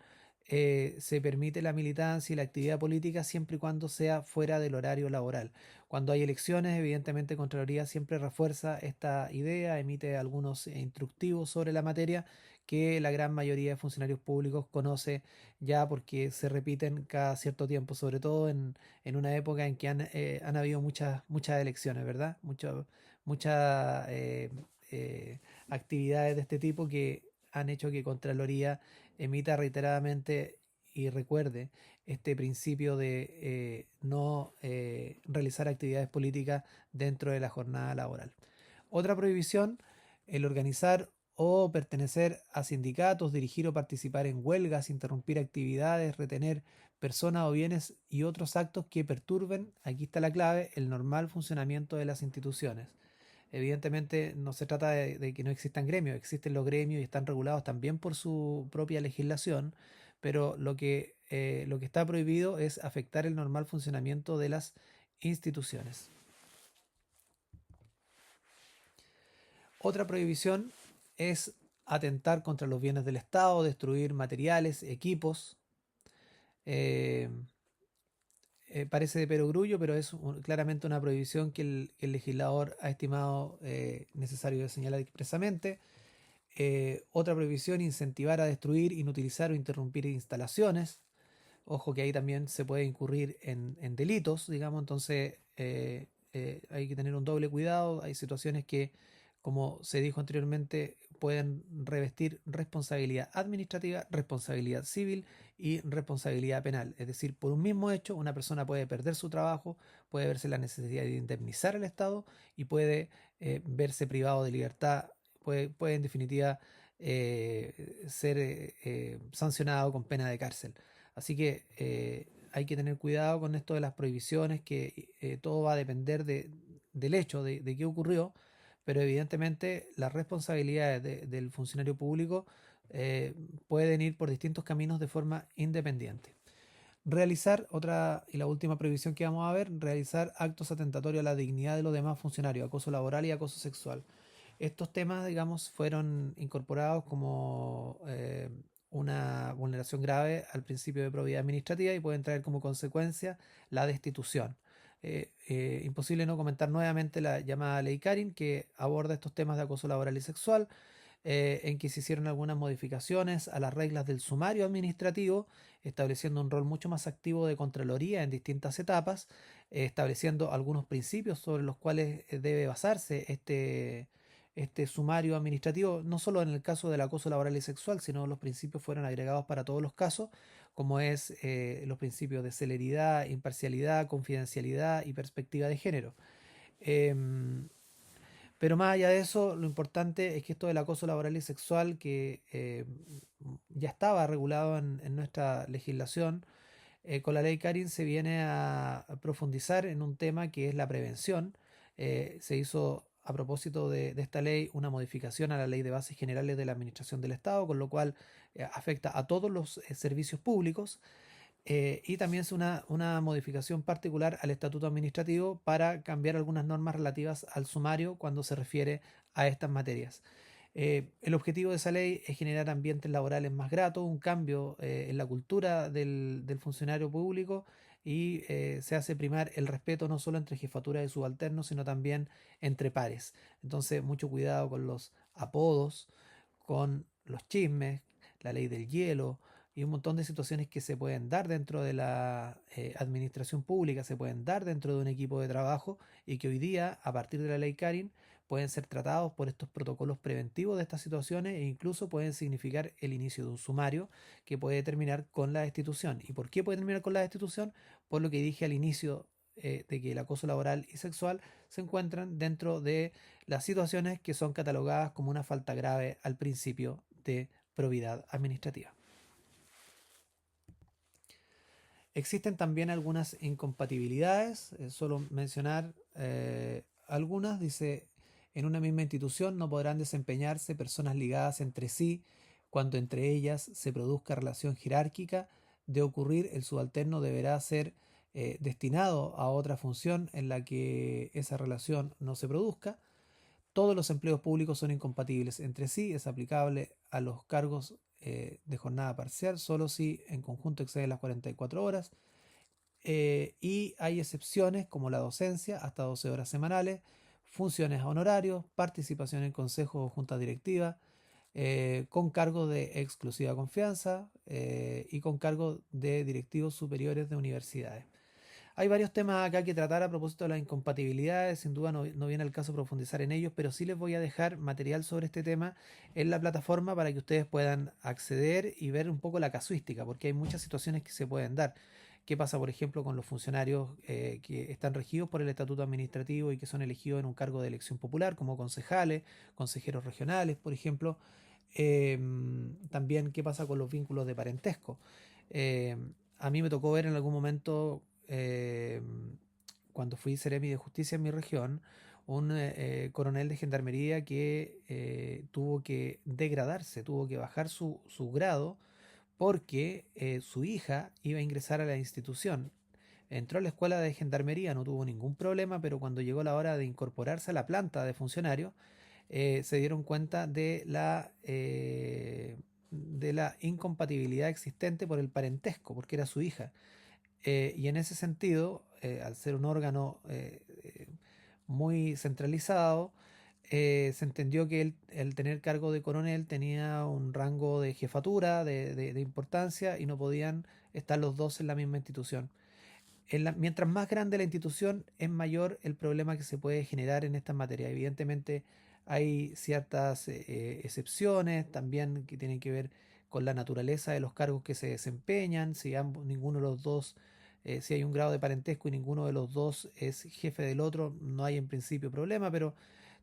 se permite la militancia y la actividad política siempre y cuando sea fuera del horario laboral. Cuando hay elecciones, evidentemente Contraloría siempre refuerza esta idea, emite algunos instructivos sobre la materia que la gran mayoría de funcionarios públicos conoce ya porque se repiten cada cierto tiempo, sobre todo en una época en que han habido muchas elecciones, ¿verdad? Muchas actividades de este tipo que han hecho que Contraloría emita reiteradamente y recuerde este principio de no realizar actividades políticas dentro de la jornada laboral. Otra prohibición, el organizar o pertenecer a sindicatos, dirigir o participar en huelgas, interrumpir actividades, retener personas o bienes y otros actos que perturben, aquí está la clave, el normal funcionamiento de las instituciones. Evidentemente no se trata de que no existan gremios, existen los gremios y están regulados también por su propia legislación, pero lo que está prohibido es afectar el normal funcionamiento de las instituciones. Otra prohibición es atentar contra los bienes del Estado, destruir materiales, equipos. Eh, Parece de perogrullo, pero es claramente una prohibición que el legislador ha estimado necesario de señalar expresamente. Otra prohibición, incentivar a destruir, inutilizar o interrumpir instalaciones. Ojo que ahí también se puede incurrir en delitos, digamos, entonces hay que tener un doble cuidado. Hay situaciones que, como se dijo anteriormente, pueden revestir responsabilidad administrativa, responsabilidad civil y responsabilidad penal. Es decir, por un mismo hecho, una persona puede perder su trabajo, puede verse la necesidad de indemnizar al Estado y puede verse privado de libertad, puede en definitiva ser sancionado con pena de cárcel. Así que hay que tener cuidado con esto de las prohibiciones, que todo va a depender del hecho de qué ocurrió, pero evidentemente las responsabilidades del funcionario público pueden ir por distintos caminos de forma independiente. Realizar, otra y la última prohibición que vamos a ver, realizar actos atentatorios a la dignidad de los demás funcionarios, acoso laboral y acoso sexual. Estos temas, digamos, fueron incorporados como una vulneración grave al principio de probidad administrativa y pueden traer como consecuencia la destitución. Imposible no comentar nuevamente la llamada Ley Karin, que aborda estos temas de acoso laboral y sexual, en que se hicieron algunas modificaciones a las reglas del sumario administrativo, estableciendo un rol mucho más activo de Contraloría en distintas etapas, estableciendo algunos principios sobre los cuales debe basarse este sumario administrativo, no solo en el caso del acoso laboral y sexual, sino los principios fueron agregados para todos los casos, como es los principios de celeridad, imparcialidad, confidencialidad y perspectiva de género. Em, pero más allá de eso, lo importante es que esto del acoso laboral y sexual, que ya estaba regulado en nuestra legislación, con la ley Karin se viene a profundizar en un tema que es la prevención. Se hizo a propósito de esta ley una modificación a la ley de bases generales de la Administración del Estado, con lo cual afecta a todos los servicios públicos. Y también es una modificación particular al estatuto administrativo para cambiar algunas normas relativas al sumario cuando se refiere a estas materias. El objetivo de esa ley es generar ambientes laborales más gratos, un cambio en la cultura del funcionario público y se hace primar el respeto no solo entre jefatura y subalternos, sino también entre pares. Entonces, mucho cuidado con los apodos, con los chismes, la ley del hielo y un montón de situaciones que se pueden dar dentro de la administración pública, se pueden dar dentro de un equipo de trabajo y que hoy día, a partir de la ley Karin, pueden ser tratados por estos protocolos preventivos de estas situaciones e incluso pueden significar el inicio de un sumario que puede terminar con la destitución. ¿Y por qué puede terminar con la destitución? Por lo que dije al inicio de que el acoso laboral y sexual se encuentran dentro de las situaciones que son catalogadas como una falta grave al principio de probidad administrativa. Existen también algunas incompatibilidades, solo mencionar algunas, dice, en una misma institución no podrán desempeñarse personas ligadas entre sí cuando entre ellas se produzca relación jerárquica. De ocurrir, el subalterno deberá ser destinado a otra función en la que esa relación no se produzca. Todos los empleos públicos son incompatibles entre sí, es aplicable a los cargos de jornada parcial, solo si en conjunto exceden las 44 horas. Y hay excepciones como la docencia, hasta 12 horas semanales, funciones a honorarios, participación en consejos o juntas directivas, con cargo de exclusiva confianza y con cargo de directivos superiores de universidades. Hay varios temas acá que tratar a propósito de las incompatibilidades, sin duda no viene al caso profundizar en ellos, pero sí les voy a dejar material sobre este tema en la plataforma para que ustedes puedan acceder y ver un poco la casuística, porque hay muchas situaciones que se pueden dar. ¿Qué pasa, por ejemplo, con los funcionarios que están regidos por el estatuto administrativo y que son elegidos en un cargo de elección popular, como concejales, consejeros regionales, por ejemplo? También, ¿qué pasa con los vínculos de parentesco? Eh, a mí me tocó ver en algún momento cuando fui Seremi de Justicia en mi región, un coronel de gendarmería que tuvo que degradarse, tuvo que bajar su grado porque su hija iba a ingresar a la institución. Entró a la escuela de gendarmería, no tuvo ningún problema, pero cuando llegó la hora de incorporarse a la planta de funcionario, se dieron cuenta de la incompatibilidad existente por el parentesco, porque era su hija. Y en ese sentido, al ser un órgano muy centralizado, se entendió que el tener cargo de coronel tenía un rango de jefatura, de importancia, y no podían estar los dos en la misma institución. Mientras más grande la institución, es mayor el problema que se puede generar en esta materia. Evidentemente hay ciertas excepciones también que tienen que ver con la naturaleza de los cargos que se desempeñan, si ninguno de los dos, si hay un grado de parentesco y ninguno de los dos es jefe del otro, no hay en principio problema, pero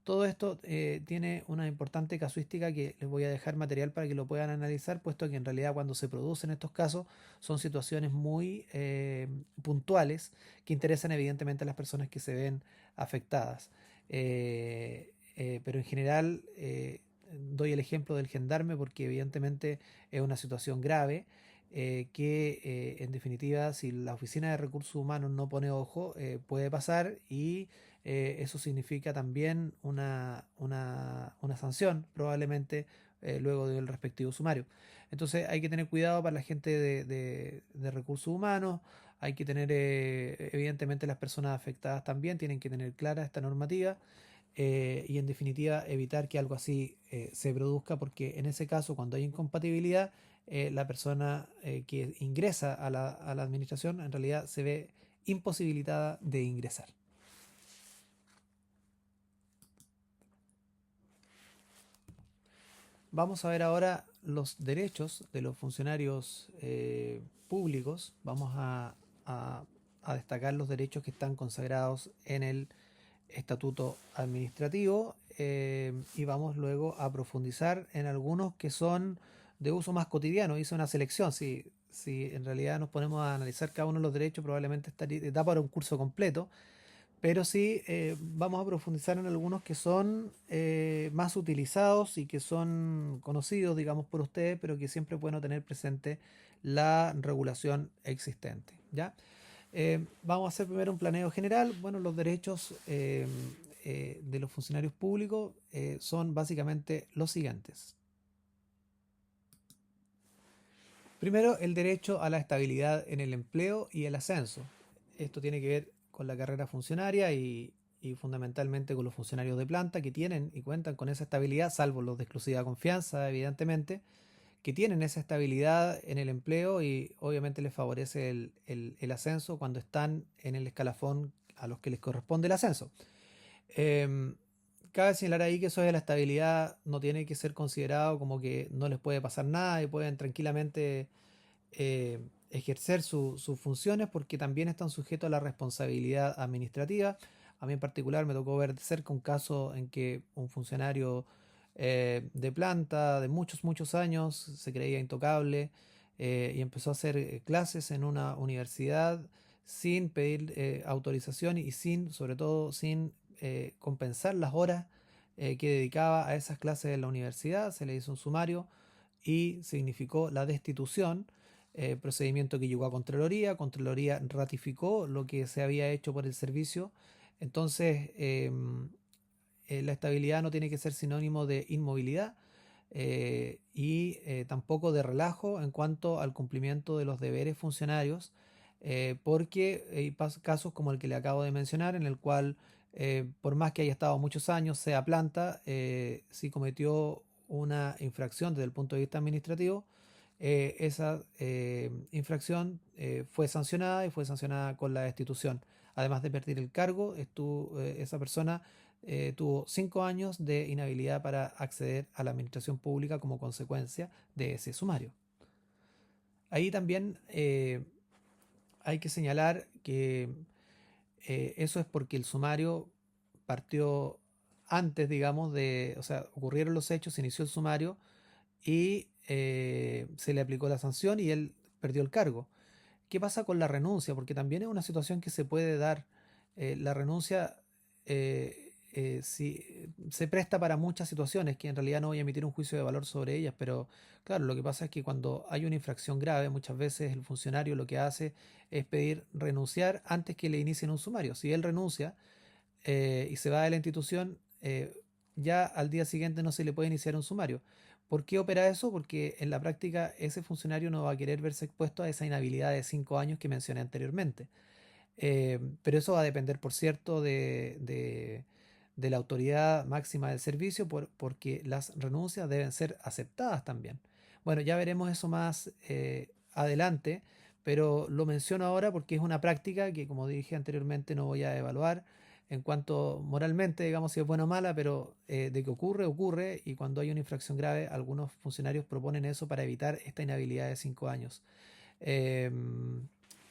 todo esto tiene una importante casuística que les voy a dejar material para que lo puedan analizar, puesto que en realidad cuando se producen estos casos son situaciones muy puntuales que interesan evidentemente a las personas que se ven afectadas. Pero en general doy el ejemplo del gendarme porque evidentemente es una situación grave que en definitiva si la Oficina de Recursos Humanos no pone ojo puede pasar y eso significa también una sanción probablemente luego del respectivo sumario. Entonces hay que tener cuidado para la gente de recursos humanos, hay que tener evidentemente las personas afectadas también tienen que tener clara esta normativa y en definitiva evitar que algo así se produzca porque en ese caso cuando hay incompatibilidad la persona que ingresa a la administración en realidad se ve imposibilitada de ingresar. Vamos a ver ahora los derechos de los funcionarios públicos. Vamos a- a destacar los derechos que están consagrados en el estatuto administrativo y vamos luego a profundizar en algunos que son de uso más cotidiano. Hice una selección, si en realidad nos ponemos a analizar cada uno de los derechos probablemente da para un curso completo, pero sí vamos a profundizar en algunos que son más utilizados y que son conocidos, digamos, por ustedes, pero que siempre es bueno tener presente la regulación existente, ¿ya? Vamos a hacer primero un planeo general. Bueno, los derechos de los funcionarios públicos son básicamente los siguientes. Primero, el derecho a la estabilidad en el empleo y el ascenso. Esto tiene que ver con la carrera funcionaria y fundamentalmente con los funcionarios de planta que tienen y cuentan con esa estabilidad, salvo los de exclusiva confianza, evidentemente, que tienen esa estabilidad en el empleo y obviamente les favorece el ascenso cuando están en el escalafón a los que les corresponde el ascenso. Eh, Cabe señalar ahí que eso de la estabilidad no tiene que ser considerado como que no les puede pasar nada y pueden tranquilamente ejercer sus funciones porque también están sujetos a la responsabilidad administrativa. A mí en particular me tocó ver de cerca un caso en que un funcionario de planta de muchos años se creía intocable y empezó a hacer clases en una universidad sin pedir autorización y sin, sobre todo, sin compensar las horas que dedicaba a esas clases en la universidad. Se le hizo un sumario y significó la destitución, procedimiento que llegó a Contraloría. Contraloría ratificó lo que se había hecho por el servicio. Entonces, la estabilidad no tiene que ser sinónimo de inmovilidad y tampoco de relajo en cuanto al cumplimiento de los deberes funcionarios, porque hay casos como el que le acabo de mencionar, en el cual, por más que haya estado muchos años, sea planta, si cometió una infracción desde el punto de vista administrativo, esa infracción fue sancionada y fue sancionada con la destitución. Además de perder el cargo, esa persona tuvo 5 años de inhabilidad para acceder a la administración pública como consecuencia de ese sumario. Ahí también hay que señalar que eso es porque el sumario partió antes, digamos, o sea, ocurrieron los hechos, se inició el sumario y se le aplicó la sanción y él perdió el cargo. ¿Qué pasa con la renuncia? Porque también es una situación que se puede dar. La renuncia se presta para muchas situaciones que en realidad no voy a emitir un juicio de valor sobre ellas, pero claro, lo que pasa es que cuando hay una infracción grave, muchas veces el funcionario lo que hace es pedir renunciar antes que le inicien un sumario. Si él renuncia y se va de la institución, ya al día siguiente no se le puede iniciar un sumario. ¿Por qué opera eso? Porque en la práctica ese funcionario no va a querer verse expuesto a esa inhabilidad de 5 años que mencioné anteriormente. Pero eso va a depender, por cierto, de la autoridad máxima del servicio, porque las renuncias deben ser aceptadas también. Bueno, ya veremos eso más adelante, pero lo menciono ahora porque es una práctica que, como dije anteriormente, no voy a evaluar en cuanto moralmente, digamos, si es buena o mala, pero de que ocurre, ocurre, y cuando hay una infracción grave, algunos funcionarios proponen eso para evitar esta inhabilidad de 5 años.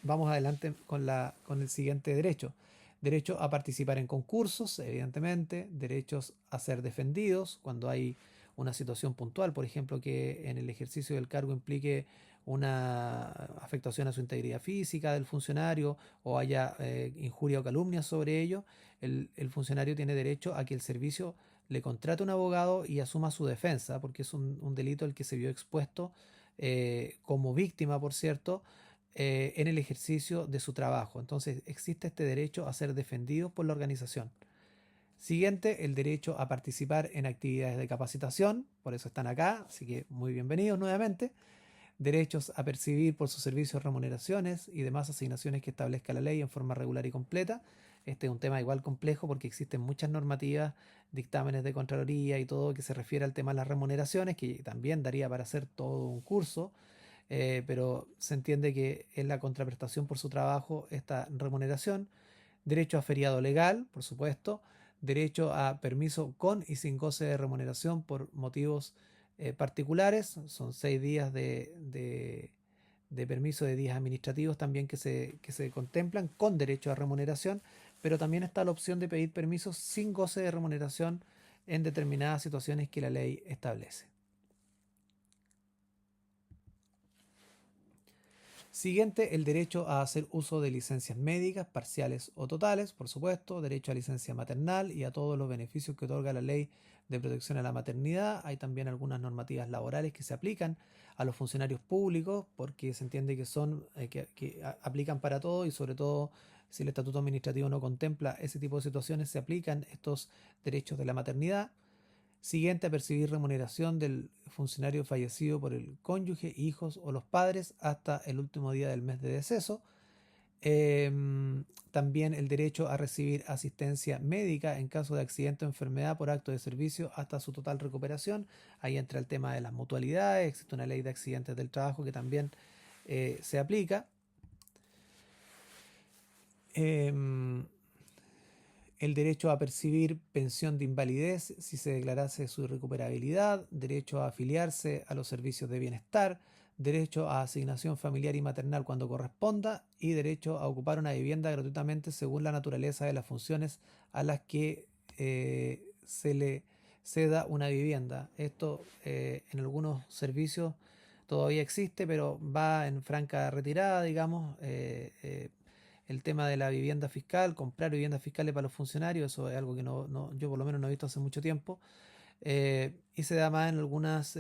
Vamos adelante con el siguiente derecho. Derecho a participar en concursos, evidentemente. Derechos a ser defendidos cuando hay una situación puntual, por ejemplo, que en el ejercicio del cargo implique una afectación a su integridad física del funcionario o haya injuria o calumnia sobre ello, el funcionario tiene derecho a que el servicio le contrate un abogado y asuma su defensa, porque es un delito el que se vio expuesto como víctima, por cierto, en el ejercicio de su trabajo. Entonces existe este derecho a ser defendidos por la organización. Siguiente, el derecho a participar en actividades de capacitación, por eso están acá, así que muy bienvenidos nuevamente. Derechos a percibir por sus servicios remuneraciones y demás asignaciones que establezca la ley en forma regular y completa. Este es un tema igual complejo porque existen muchas normativas, dictámenes de Contraloría y todo que se refiere al tema de las remuneraciones, que también daría para hacer todo un curso, pero se entiende que es la contraprestación por su trabajo esta remuneración. Derecho a feriado legal, por supuesto. Derecho a permiso con y sin goce de remuneración por motivos particulares. Son 6 días de permiso de días administrativos también que se contemplan con derecho a remuneración, pero también está la opción de pedir permisos sin goce de remuneración en determinadas situaciones que la ley establece. Siguiente, el derecho a hacer uso de licencias médicas, parciales o totales, por supuesto, derecho a licencia maternal y a todos los beneficios que otorga la ley de protección a la maternidad. Hay también algunas normativas laborales que se aplican a los funcionarios públicos porque se entiende que son que aplican para todo y sobre todo si el estatuto administrativo no contempla ese tipo de situaciones, se aplican estos derechos de la maternidad. Siguiente, a percibir remuneración del funcionario fallecido por el cónyuge, hijos o los padres hasta el último día del mes de deceso. También el derecho a recibir asistencia médica en caso de accidente o enfermedad por acto de servicio hasta su total recuperación. Ahí entra el tema de las mutualidades, existe una ley de accidentes del trabajo que también se aplica. El derecho a percibir pensión de invalidez si se declarase su irrecuperabilidad, derecho a afiliarse a los servicios de bienestar, derecho a asignación familiar y maternal cuando corresponda y derecho a ocupar una vivienda gratuitamente según la naturaleza de las funciones a las que se le ceda una vivienda. Esto en algunos servicios todavía existe, pero va en franca retirada, digamos. El tema de la vivienda fiscal, comprar viviendas fiscales para los funcionarios, eso es algo que yo por lo menos no he visto hace mucho tiempo. Y se da más en algunas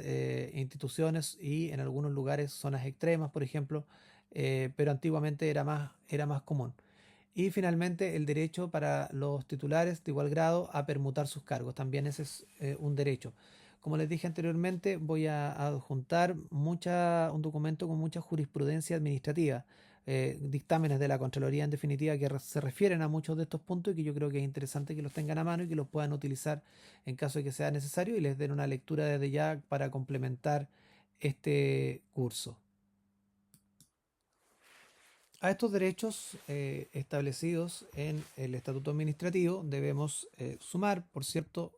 instituciones y en algunos lugares, zonas extremas, por ejemplo, pero antiguamente era más común. Y finalmente el derecho para los titulares de igual grado a permutar sus cargos, también ese es un derecho. Como les dije anteriormente, voy a adjuntar un documento con mucha jurisprudencia administrativa, dictámenes de la Contraloría en definitiva que se refieren a muchos de estos puntos y que yo creo que es interesante que los tengan a mano y que los puedan utilizar en caso de que sea necesario y les den una lectura desde ya para complementar este curso. A estos derechos establecidos en el Estatuto Administrativo debemos sumar, por cierto,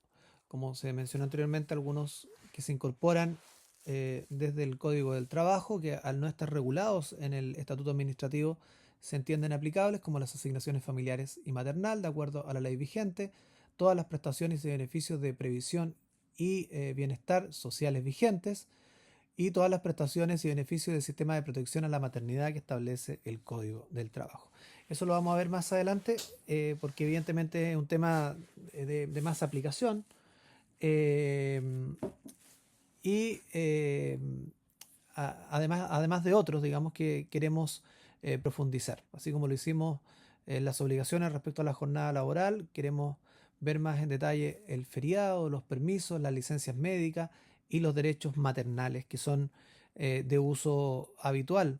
como se mencionó anteriormente, algunos que se incorporan desde el Código del Trabajo, que al no estar regulados en el Estatuto Administrativo se entienden aplicables, como las asignaciones familiares y maternal, de acuerdo a la ley vigente, todas las prestaciones y beneficios de previsión y bienestar sociales vigentes, y todas las prestaciones y beneficios del sistema de protección a la maternidad que establece el Código del Trabajo. Eso lo vamos a ver más adelante porque evidentemente es un tema de más aplicación eh, y además de otros, digamos, que queremos profundizar. Así como lo hicimos en las obligaciones respecto a la jornada laboral, queremos ver más en detalle el feriado, los permisos, las licencias médicas y los derechos maternales que son de uso habitual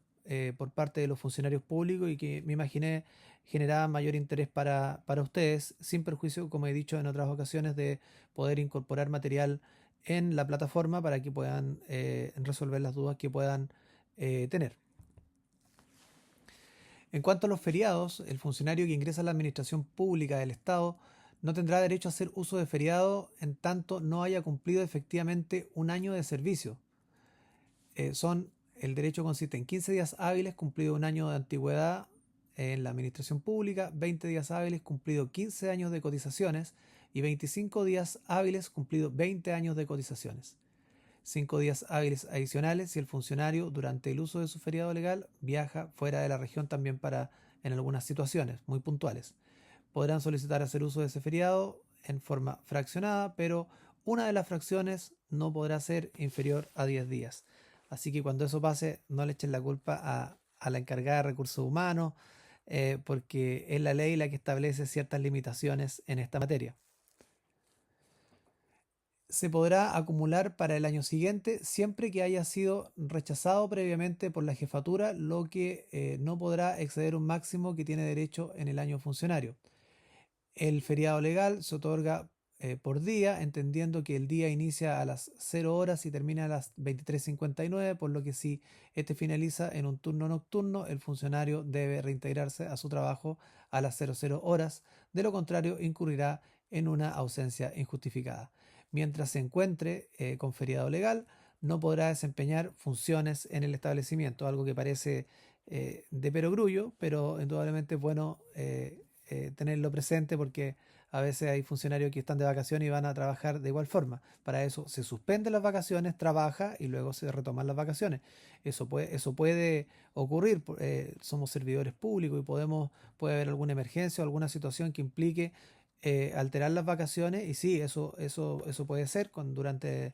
por parte de los funcionarios públicos y que me imaginé generaban mayor interés para ustedes, sin perjuicio, como he dicho en otras ocasiones, de poder incorporar material en la plataforma para que puedan resolver las dudas que puedan tener. En cuanto a los feriados, el funcionario que ingresa a la administración pública del Estado no tendrá derecho a hacer uso de feriado en tanto no haya cumplido efectivamente un año de servicio. El derecho consiste en 15 días hábiles cumplido un año de antigüedad en la administración pública, 20 días hábiles cumplido 15 años de cotizaciones y 25 días hábiles cumplido 20 años de cotizaciones. 5 días hábiles adicionales si el funcionario durante el uso de su feriado legal viaja fuera de la región también en algunas situaciones muy puntuales. Podrán solicitar hacer uso de ese feriado en forma fraccionada, pero una de las fracciones no podrá ser inferior a 10 días. Así que cuando eso pase, no le echen la culpa a la encargada de recursos humanos, porque es la ley la que establece ciertas limitaciones en esta materia. Se podrá acumular para el año siguiente siempre que haya sido rechazado previamente por la jefatura, lo que no podrá exceder un máximo que tiene derecho en el año funcionario. El feriado legal se otorga por día, entendiendo que el día inicia a las 0 horas y termina a las 23:59, por lo que si este finaliza en un turno nocturno, el funcionario debe reintegrarse a su trabajo a las 00 horas, de lo contrario incurrirá en una ausencia injustificada. Mientras se encuentre con feriado legal, no podrá desempeñar funciones en el establecimiento, algo que parece de perogrullo, pero indudablemente es bueno tenerlo presente porque a veces hay funcionarios que están de vacaciones y van a trabajar de igual forma. Para eso se suspenden las vacaciones, trabaja y luego se retoman las vacaciones. Eso puede ocurrir. Somos servidores públicos y puede haber alguna emergencia o alguna situación que implique alterar las vacaciones y sí, eso puede ser durante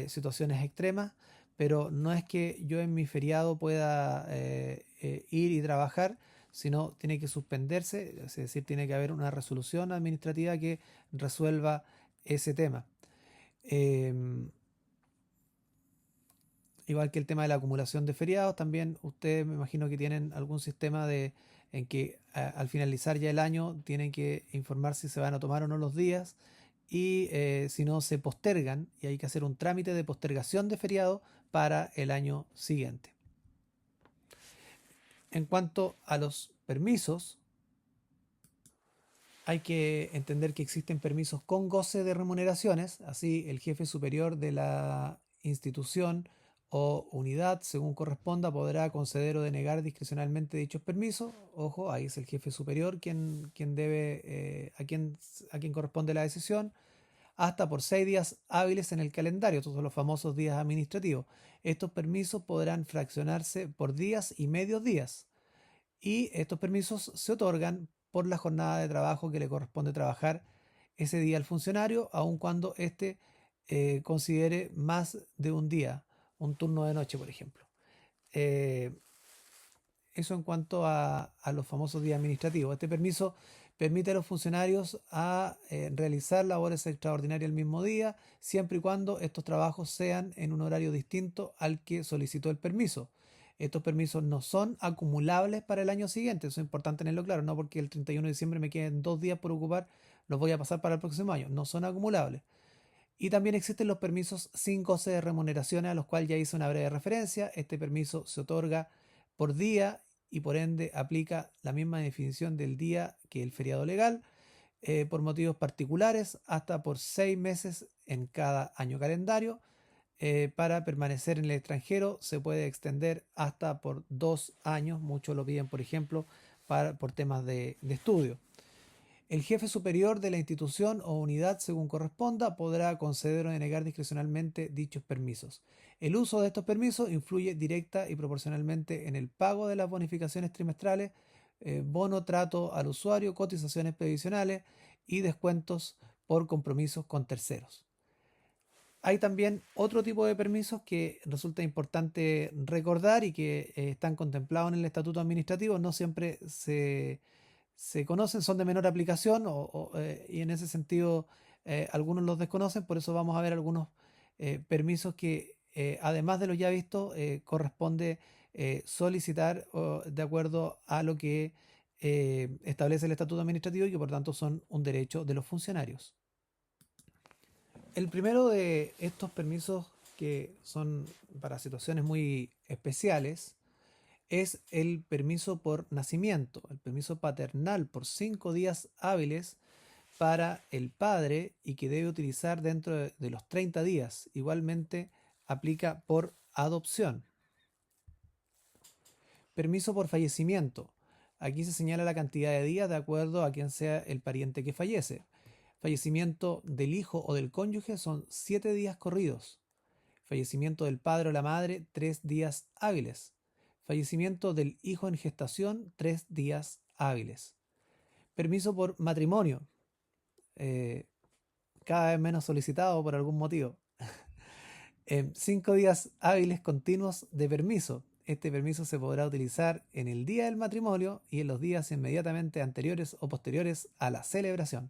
situaciones extremas, pero no es que yo en mi feriado pueda ir y trabajar, sino tiene que suspenderse, es decir, tiene que haber una resolución administrativa que resuelva ese tema. Em, Igual que el tema de la acumulación de feriados, también ustedes me imagino que tienen algún sistema en que al finalizar ya el año tienen que informar si se van a tomar o no los días y si no se postergan y hay que hacer un trámite de postergación de feriado para el año siguiente. En cuanto a los permisos, hay que entender que existen permisos con goce de remuneraciones, así el jefe superior de la institución o unidad, según corresponda, podrá conceder o denegar discrecionalmente dichos permisos. Ojo, ahí es el jefe superior quien debe, a quien corresponde la decisión, hasta por 6 días hábiles en el calendario, estos son los famosos días administrativos. Estos permisos podrán fraccionarse por días y medios días y estos permisos se otorgan por la jornada de trabajo que le corresponde trabajar ese día al funcionario, aun cuando éste considere más de un día, un turno de noche, por ejemplo. Eh, Eso en cuanto a los famosos días administrativos. Este permiso permite a los funcionarios realizar labores extraordinarias el mismo día, siempre y cuando estos trabajos sean en un horario distinto al que solicitó el permiso. Estos permisos no son acumulables para el año siguiente, eso es importante tenerlo claro, no porque el 31 de diciembre me queden 2 días por ocupar, los voy a pasar para el próximo año, no son acumulables. Y también existen los permisos sin goce de remuneraciones, a los cuales ya hice una breve referencia. Este permiso se otorga por día y por ende aplica la misma definición del día que el feriado legal, por motivos particulares, hasta por 6 meses en cada año calendario. Para permanecer en el extranjero se puede extender hasta por 2 años. Muchos lo piden, por ejemplo, por temas de estudio. El jefe superior de la institución o unidad, según corresponda, podrá conceder o denegar discrecionalmente dichos permisos. El uso de estos permisos influye directa y proporcionalmente en el pago de las bonificaciones trimestrales, bono trato al usuario, cotizaciones previsionales y descuentos por compromisos con terceros. Hay también otro tipo de permisos que resulta importante recordar y que están contemplados en el estatuto administrativo. No siempre se conocen, son de menor aplicación y en ese sentido algunos los desconocen, por eso vamos a ver algunos permisos que además de lo ya visto corresponde solicitar de acuerdo a lo que establece el estatuto administrativo y que por tanto son un derecho de los funcionarios. El primero de estos permisos que son para situaciones muy especiales es el permiso por nacimiento, el permiso paternal por 5 días hábiles para el padre y que debe utilizar dentro de los 30 días. Igualmente aplica por adopción. Permiso por fallecimiento. Aquí se señala la cantidad de días de acuerdo a quien sea el pariente que fallece. Fallecimiento del hijo o del cónyuge son 7 días corridos. Fallecimiento del padre o la madre, 3 días hábiles. Fallecimiento del hijo en gestación, 3 días hábiles. Permiso por matrimonio, eh, cada vez menos solicitado por algún motivo. 5 días hábiles continuos de permiso. Este permiso se podrá utilizar en el día del matrimonio y en los días inmediatamente anteriores o posteriores a la celebración.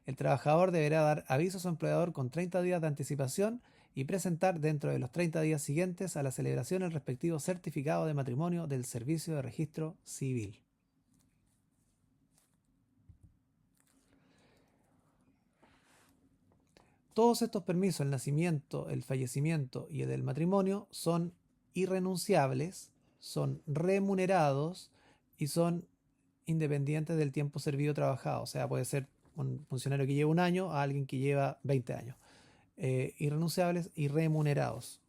El trabajador deberá dar aviso a su empleador con 30 días de anticipación y presentar dentro de los 30 días siguientes a la celebración el respectivo certificado de matrimonio del Servicio de Registro Civil. Todos estos permisos, el nacimiento, el fallecimiento y el del matrimonio, son irrenunciables, son remunerados y son independientes del tiempo servido trabajado. O sea, puede ser un funcionario que lleva un año a alguien que lleva 20 años. Irrenunciables y remunerados.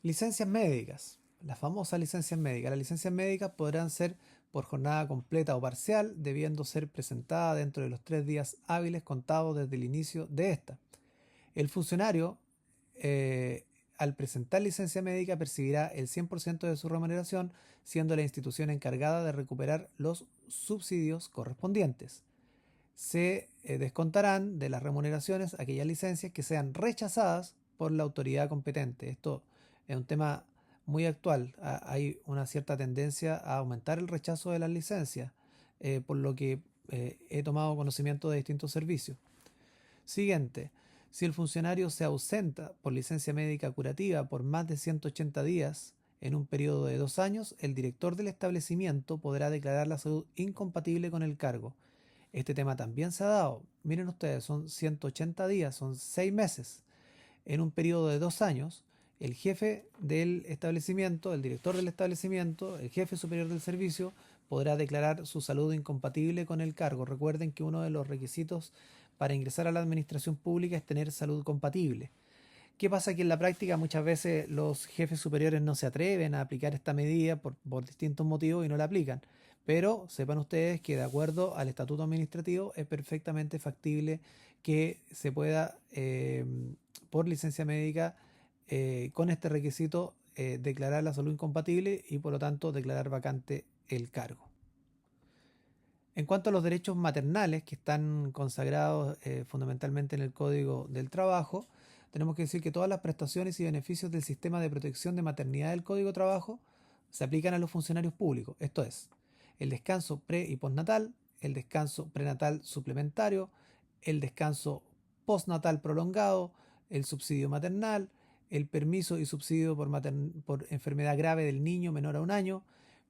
Licencias médicas. Las famosas licencias médicas. Las licencias médicas podrán ser por jornada completa o parcial, debiendo ser presentada dentro de los 3 días hábiles contados desde el inicio de esta. El funcionario, al presentar licencia médica, percibirá el 100% de su remuneración, siendo la institución encargada de recuperar los subsidios correspondientes. Se descontarán de las remuneraciones aquellas licencias que sean rechazadas por la autoridad competente. Esto es un tema muy actual. Hay una cierta tendencia a aumentar el rechazo de las licencias, por lo que he tomado conocimiento de distintos servicios. Siguiente. Si el funcionario se ausenta por licencia médica curativa por más de 180 días en un periodo de 2 años, el director del establecimiento podrá declarar la salud incompatible con el cargo. Este tema también se ha dado. Miren ustedes, son 180 días, son 6 meses. En un periodo de 2 años, el jefe del establecimiento, el director del establecimiento, el jefe superior del servicio, podrá declarar su salud incompatible con el cargo. Recuerden que uno de los requisitos para ingresar a la administración pública es tener salud compatible. ¿Qué pasa? Que en la práctica muchas veces los jefes superiores no se atreven a aplicar esta medida por distintos motivos y no la aplican. Pero sepan ustedes que de acuerdo al estatuto administrativo es perfectamente factible que se pueda, por licencia médica, con este requisito, declarar la salud incompatible y por lo tanto declarar vacante el cargo. En cuanto a los derechos maternales que están consagrados fundamentalmente en el Código del Trabajo, tenemos que decir que todas las prestaciones y beneficios del sistema de protección de maternidad del Código de Trabajo se aplican a los funcionarios públicos. Esto es, el descanso pre y postnatal, el descanso prenatal suplementario, el descanso postnatal prolongado, el subsidio maternal, el permiso y subsidio por enfermedad grave del niño menor a un año,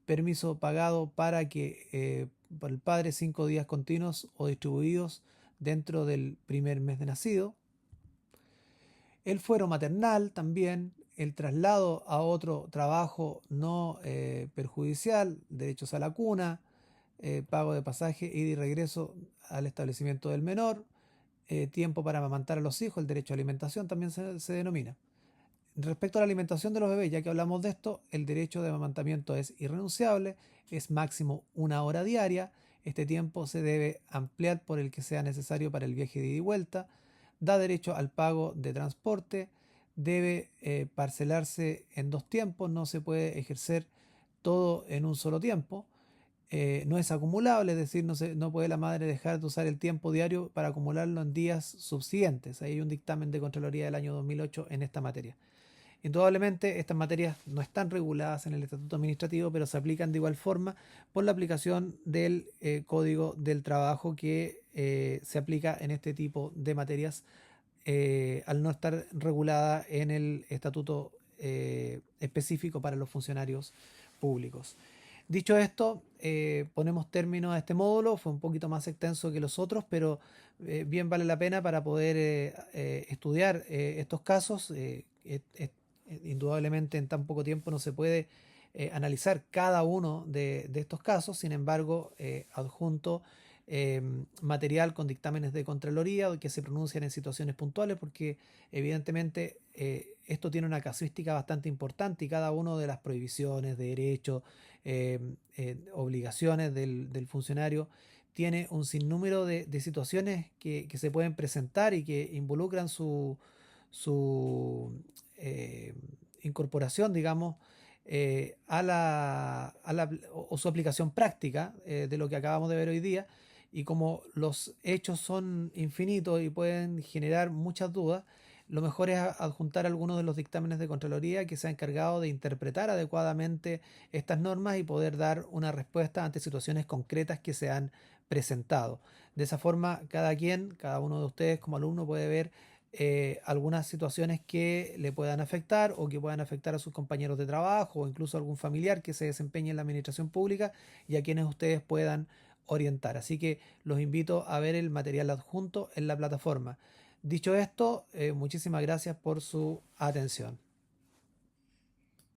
permiso pagado para que por el padre 5 días continuos o distribuidos dentro del primer mes de nacido, el fuero maternal también, el traslado a otro trabajo no perjudicial, derechos a la cuna, pago de pasaje, ida y regreso al establecimiento del menor, tiempo para amamantar a los hijos, el derecho a alimentación también se denomina. Respecto a la alimentación de los bebés, ya que hablamos de esto, el derecho de amamantamiento es irrenunciable, es máximo 1 hora diaria. Este tiempo se debe ampliar por el que sea necesario para el viaje de ida y vuelta. Da derecho al pago de transporte, debe parcelarse en 2 tiempos, no se puede ejercer todo en un solo tiempo. No es acumulable, es decir, no puede la madre dejar de usar el tiempo diario para acumularlo en días subsiguientes. Hay un dictamen de Contraloría del año 2008 en esta materia. Indudablemente estas materias no están reguladas en el Estatuto Administrativo, pero se aplican de igual forma por la aplicación del Código del Trabajo que se aplica en este tipo de materias al no estar regulada en el Estatuto específico para los funcionarios públicos. Dicho esto, ponemos término a este módulo. Fue un poquito más extenso que los otros, pero bien vale la pena para poder estudiar estos casos. Indudablemente en tan poco tiempo no se puede analizar cada uno de estos casos. Sin embargo, adjunto material con dictámenes de Contraloría que se pronuncian en situaciones puntuales, porque evidentemente esto tiene una casuística bastante importante y cada una de las prohibiciones, de derechos, obligaciones del funcionario tiene un sinnúmero de situaciones que se pueden presentar y que involucran su incorporación, digamos, a la o su aplicación práctica de lo que acabamos de ver hoy día. y como los hechos son infinitos y pueden generar muchas dudas, lo mejor es adjuntar algunos de los dictámenes de Contraloría que se ha encargado de interpretar adecuadamente estas normas y poder dar una respuesta ante situaciones concretas que se han presentado. De esa forma, cada quien, cada uno de ustedes como alumno puede ver algunas situaciones que le puedan afectar o que puedan afectar a sus compañeros de trabajo o incluso a algún familiar que se desempeñe en la administración pública y a quienes ustedes puedan orientar. Así que los invito a ver el material adjunto en la plataforma. Dicho esto, muchísimas gracias por su atención.